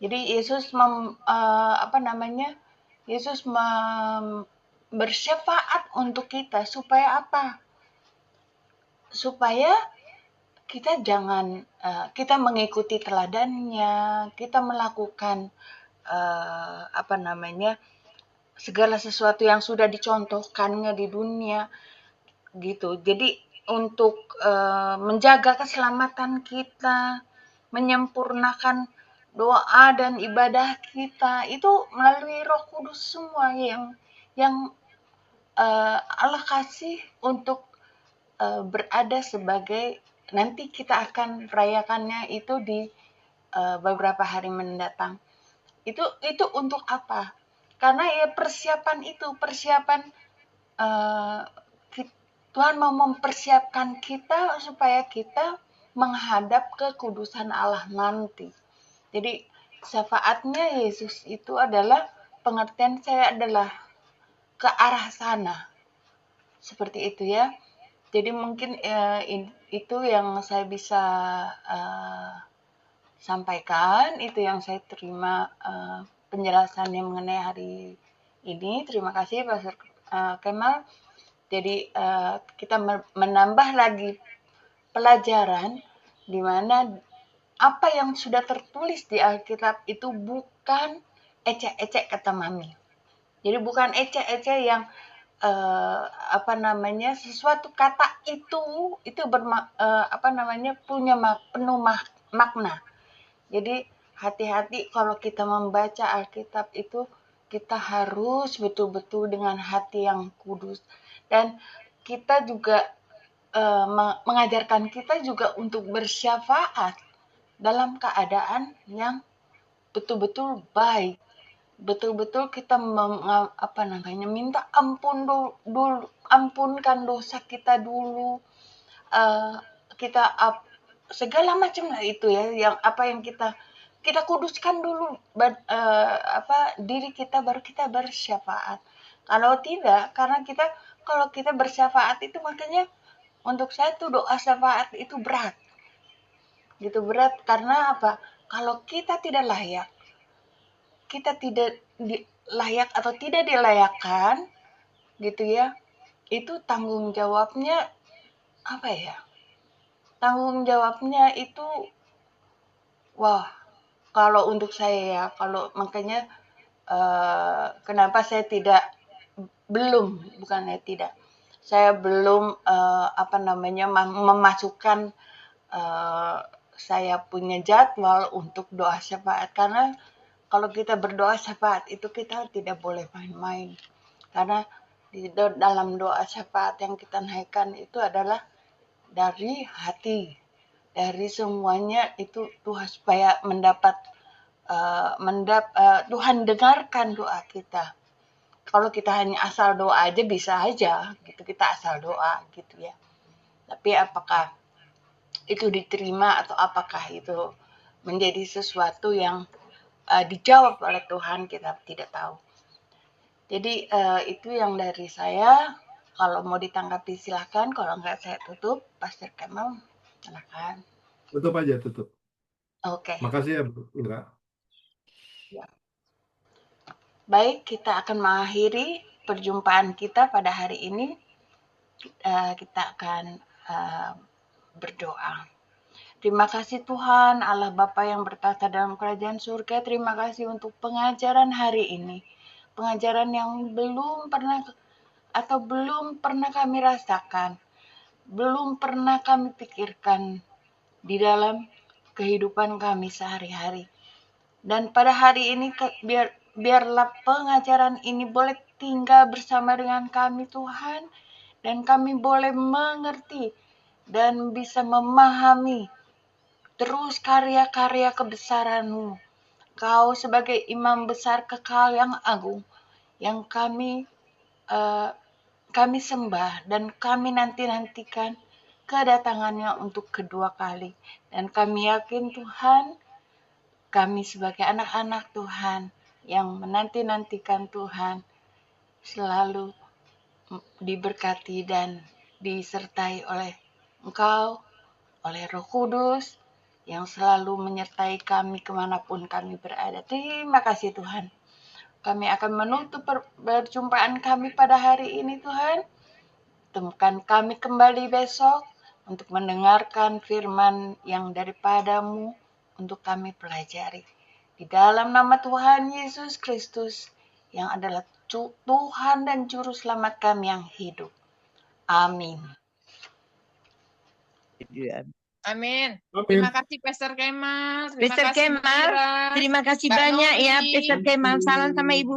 Jadi Yesus Yesus bersyafaat untuk kita supaya apa? Supaya kita jangan kita mengikuti teladannya, kita melakukan segala sesuatu yang sudah dicontohkannya di dunia gitu. Jadi untuk menjaga keselamatan kita, menyempurnakan doa dan ibadah kita itu melalui Roh Kudus semua yang Allah kasih untuk berada sebagai nanti kita akan rayakannya itu di beberapa hari mendatang. Itu untuk apa? Karena ya persiapan Tuhan mau mempersiapkan kita supaya kita menghadap kekudusan Allah nanti. Jadi syafaatnya Yesus itu adalah pengertian saya adalah ke arah sana. Seperti itu ya. Jadi mungkin itu yang saya bisa sampaikan, itu yang saya terima penjelasannya mengenai hari ini. Terima kasih Pastor Kemal. Jadi kita menambah lagi pelajaran di mana apa yang sudah tertulis di Alkitab itu bukan ecek-ecek kata Mami. Jadi bukan ecek-ecek yang sesuatu kata itu punya penuh makna. Jadi hati-hati kalau kita membaca Alkitab itu kita harus betul-betul dengan hati yang kudus. Dan kita juga mengajarkan kita juga untuk bersyafaat dalam keadaan yang betul-betul baik. Betul-betul kita minta ampunkan dosa kita dulu. Kita segala macam lah itu ya, yang kita kuduskan dulu diri kita baru kita bersyafaat. Kalau tidak, karena kalau kita bersyafaat itu makanya untuk saya tuh doa syafaat itu berat. Gitu berat karena apa? Kalau kita tidak layak, kita tidak layak atau tidak dilayakkan gitu ya. Itu tanggung jawabnya apa ya? Tanggung jawabnya itu kalau untuk saya ya, kalau makanya kenapa saya saya belum memasukkan saya punya jadwal untuk doa syafaat, karena kalau kita berdoa syafaat itu kita tidak boleh main-main, karena di dalam doa syafaat yang kita naikkan itu adalah dari hati, dari semuanya itu Tuhan supaya mendapat Tuhan dengarkan doa kita. Kalau kita hanya asal doa aja bisa aja gitu, kita asal doa gitu ya. Tapi apakah itu diterima atau apakah itu menjadi sesuatu yang dijawab oleh Tuhan, kita tidak tahu. Jadi itu yang dari saya. Kalau mau ditanggapi silahkan, kalau enggak saya tutup. Pastor Kemal, silakan. Tutup aja, tutup. Oke. Makasih ya, Bu Ira. Ya. Baik, kita akan mengakhiri perjumpaan kita pada hari ini. Kita akan berdoa. Terima kasih Tuhan, Allah Bapa yang bertata dalam kerajaan surga. Terima kasih untuk pengajaran hari ini. Pengajaran yang belum pernah kami rasakan, belum pernah kami pikirkan di dalam kehidupan kami sehari-hari. Dan pada hari ini biarlah pengajaran ini boleh tinggal bersama dengan kami Tuhan, dan kami boleh mengerti dan bisa memahami terus karya-karya kebesaran-Mu. Kau sebagai imam besar kekal yang agung, yang kami sembah dan kami nantikan kedatangannya untuk kedua kali. Dan kami yakin Tuhan, kami sebagai anak-anak Tuhan yang menanti-nantikan Tuhan selalu diberkati dan disertai oleh Engkau, oleh Roh Kudus yang selalu menyertai kami kemanapun kami berada. Terima kasih Tuhan. Kami akan menutup perjumpaan kami pada hari ini Tuhan. Temukan kami kembali besok untuk mendengarkan firman yang daripada-Mu untuk kami pelajari. Di dalam nama Tuhan Yesus Kristus yang adalah Tuhan dan Juru Selamat kami yang hidup. Amin. Amin. Amin. Terima kasih Pastor Kemal. Terima Pastor kasih Bu Kemal, Ira. terima kasih Mbak banyak ya Nori. Pastor Kemal. Salam sama Ibu